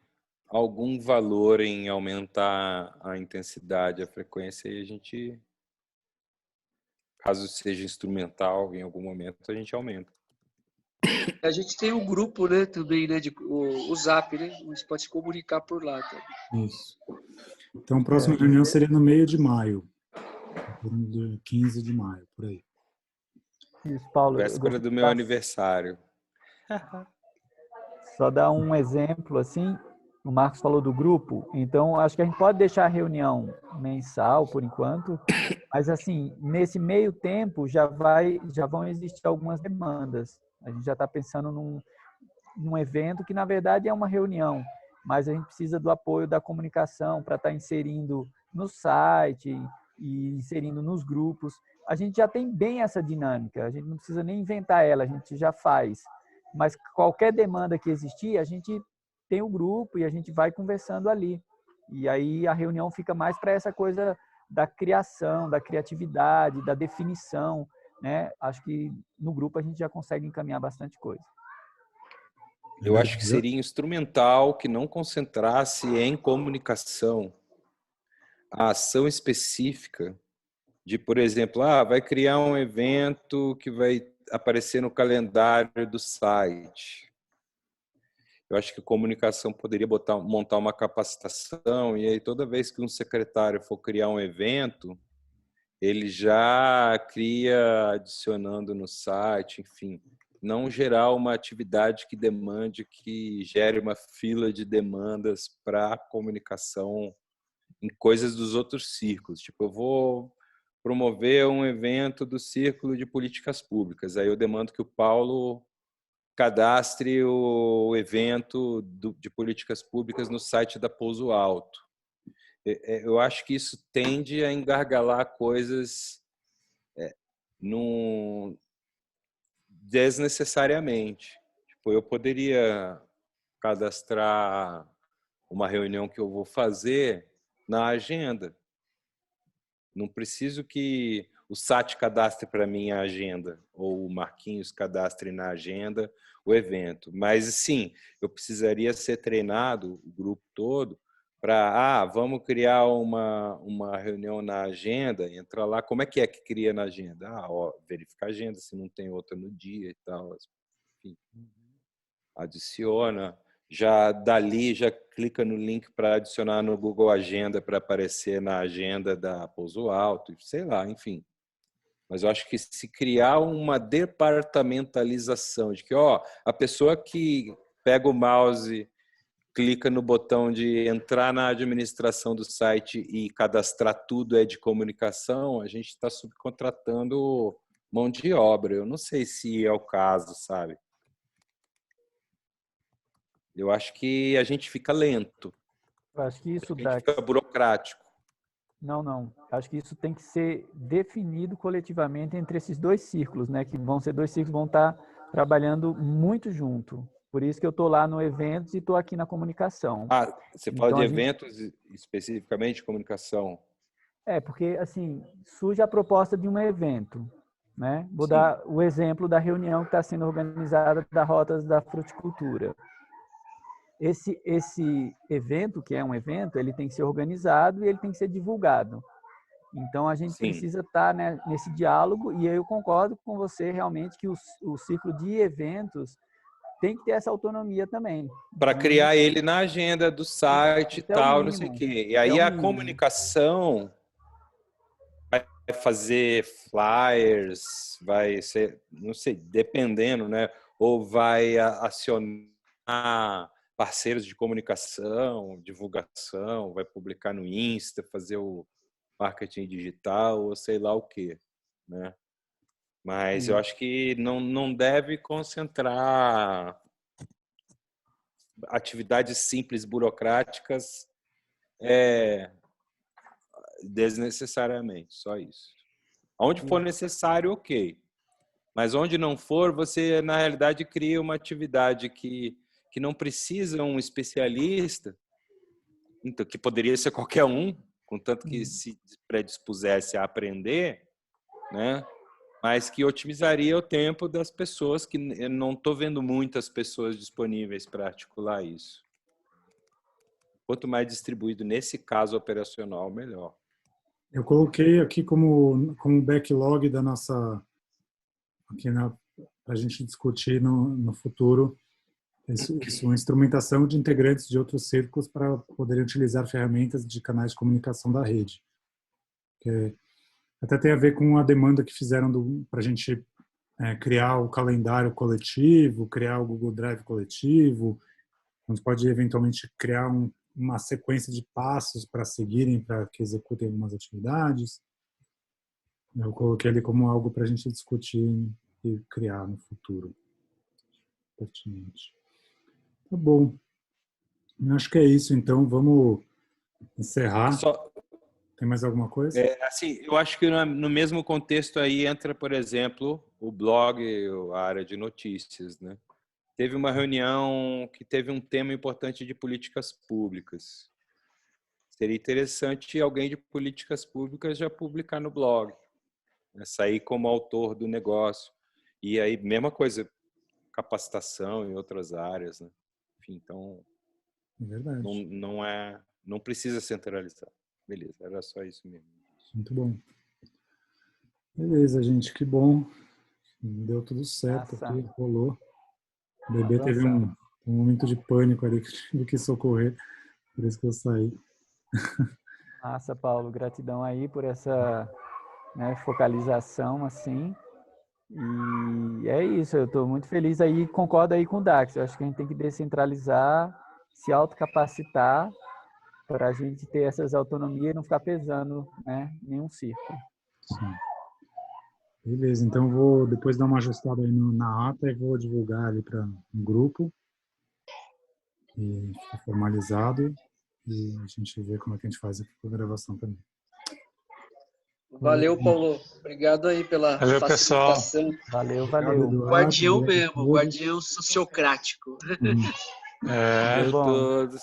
algum valor em aumentar a intensidade, a frequência, aí a gente, caso seja instrumental em algum momento, a gente aumenta. A gente tem um grupo, né, também, né, o Zap, né, a gente pode se comunicar por lá também. Isso. Então, a próxima reunião seria no meio de maio, no 15 de maio, por aí. Isso, Paulo. Véspera do meu aniversário. Só dar um exemplo, assim, o Marcos falou do grupo, então acho que a gente pode deixar a reunião mensal por enquanto, mas assim, nesse meio tempo já vão existir algumas demandas. A gente já está pensando num evento que na verdade é uma reunião, mas a gente precisa do apoio da comunicação para estar inserindo no site e inserindo nos grupos. A gente já tem bem essa dinâmica, a gente não precisa nem inventar ela, a gente já faz. Mas qualquer demanda que existir, a gente tem o grupo e a gente vai conversando ali. E aí a reunião fica mais para essa coisa da criação, da criatividade, da definição, né? Acho que no grupo a gente já consegue encaminhar bastante coisa. Eu acho que seria instrumental que não concentrasse em comunicação a ação específica de, por exemplo, vai criar um evento que vai aparecer no calendário do site. Eu acho que a comunicação poderia montar uma capacitação, e aí toda vez que um secretário for criar um evento, ele já cria adicionando no site, enfim, não gerar uma atividade que demande, que gere uma fila de demandas para comunicação em coisas dos outros círculos. Tipo, eu vou promover um evento do Círculo de Políticas Públicas. Aí eu demando que o Paulo cadastre o evento de políticas públicas no site da Pouso Alto. Eu acho que isso tende a engargalar coisas desnecessariamente. Tipo, eu poderia cadastrar uma reunião que eu vou fazer na agenda. Não preciso que o Sati cadastre para mim a agenda, ou o Marquinhos cadastre na agenda o evento. Mas, sim, eu precisaria ser treinado, o grupo todo, para, vamos criar uma reunião na agenda, entra lá, como é que cria na agenda? Verifica a agenda, se não tem outra no dia e tal. Enfim, adiciona. Já dali, já clica no link para adicionar no Google Agenda para aparecer na agenda da Pouso Alto, sei lá, enfim. Mas eu acho que se criar uma departamentalização de que a pessoa que pega o mouse, clica no botão de entrar na administração do site e cadastrar tudo é de comunicação, a gente está subcontratando mão de obra. Eu não sei se é o caso, sabe? Eu acho que a gente fica lento. Eu acho que isso, A gente Dax, fica burocrático. não. Acho que isso tem que ser definido coletivamente entre esses dois círculos, né? Que vão ser dois círculos que vão estar trabalhando muito junto. Por isso que eu estou lá no eventos e estou aqui na comunicação. Ah, você fala Então, de a gente- eventos especificamente de comunicação. porque, assim, surge a proposta de um evento, né? Vou Sim. dar o exemplo da reunião que está sendo organizada da Rotas da Fruticultura. Esse evento, que é um evento, ele tem que ser organizado e ele tem que ser divulgado. Então, a gente Sim. precisa estar, né, nesse diálogo, e eu concordo com você realmente que o ciclo de eventos tem que ter essa autonomia também. Para criar ele na agenda do site e Isso é o tal, não sei o mínimo. quê. E aí É o a mínimo. comunicação vai fazer flyers, vai ser, não sei, dependendo, né? Ou vai acionar parceiros de comunicação, divulgação, vai publicar no Insta, fazer o marketing digital, ou sei lá o quê, né? Mas eu acho que não deve concentrar atividades simples, burocráticas, desnecessariamente, só isso. Onde for necessário, ok. Mas onde não for, você, na realidade, cria uma atividade que não precisa um especialista, então, que poderia ser qualquer um, contanto que se predispusesse a aprender, né? Mas que otimizaria o tempo das pessoas, que eu não estou vendo muitas pessoas disponíveis para articular isso. Quanto mais distribuído nesse caso operacional, melhor. Eu coloquei aqui como backlog da nossa, para a gente discutir no futuro, isso, uma instrumentação de integrantes de outros círculos para poderem utilizar ferramentas de canais de comunicação da rede. Que até tem a ver com a demanda que fizeram para a gente criar o calendário coletivo, criar o Google Drive coletivo. A gente pode eventualmente criar uma sequência de passos para seguirem, para que executem algumas atividades. Eu coloquei ali como algo para a gente discutir e criar no futuro. Pertinente. Tá bom. Eu acho que é isso, então. Vamos encerrar. Tem mais alguma coisa? Assim, eu acho que no mesmo contexto aí entra, por exemplo, o blog, a área de notícias, né? Teve uma reunião que teve um tema importante de políticas públicas. Seria interessante alguém de políticas públicas já publicar no blog, né? Sair como autor do negócio. E aí, mesma coisa, capacitação em outras áreas, né? Enfim, então, Verdade. não precisa centralizar. Beleza, era só isso mesmo. Muito bom. Beleza, gente, que bom. Deu tudo certo aqui, rolou. O bebê teve um momento de pânico ali que tive que socorrer, por isso que eu saí. Massa, Paulo, gratidão aí por essa, né, focalização assim. E é isso, eu estou muito feliz aí, concordo aí com o Dax. Eu acho que a gente tem que descentralizar, se autocapacitar para a gente ter essas autonomias e não ficar pesando, né, nenhum círculo. Sim. Beleza, então eu vou depois dar uma ajustada aí na ata e vou divulgar ali para um grupo e ficar formalizado e a gente vê como é que a gente faz aqui com a gravação também. Valeu, Paulo. Obrigado aí pela facilitação. Valeu. Guardião mesmo, guardião sociocrático. Valeu todos.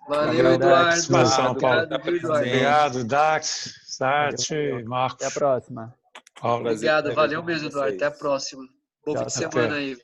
Valeu, Eduardo. Obrigado, Dax, Sati, Marcos. Até a próxima. Obrigado, valeu mesmo, Eduardo. Até a próxima. Bom fim de semana aí.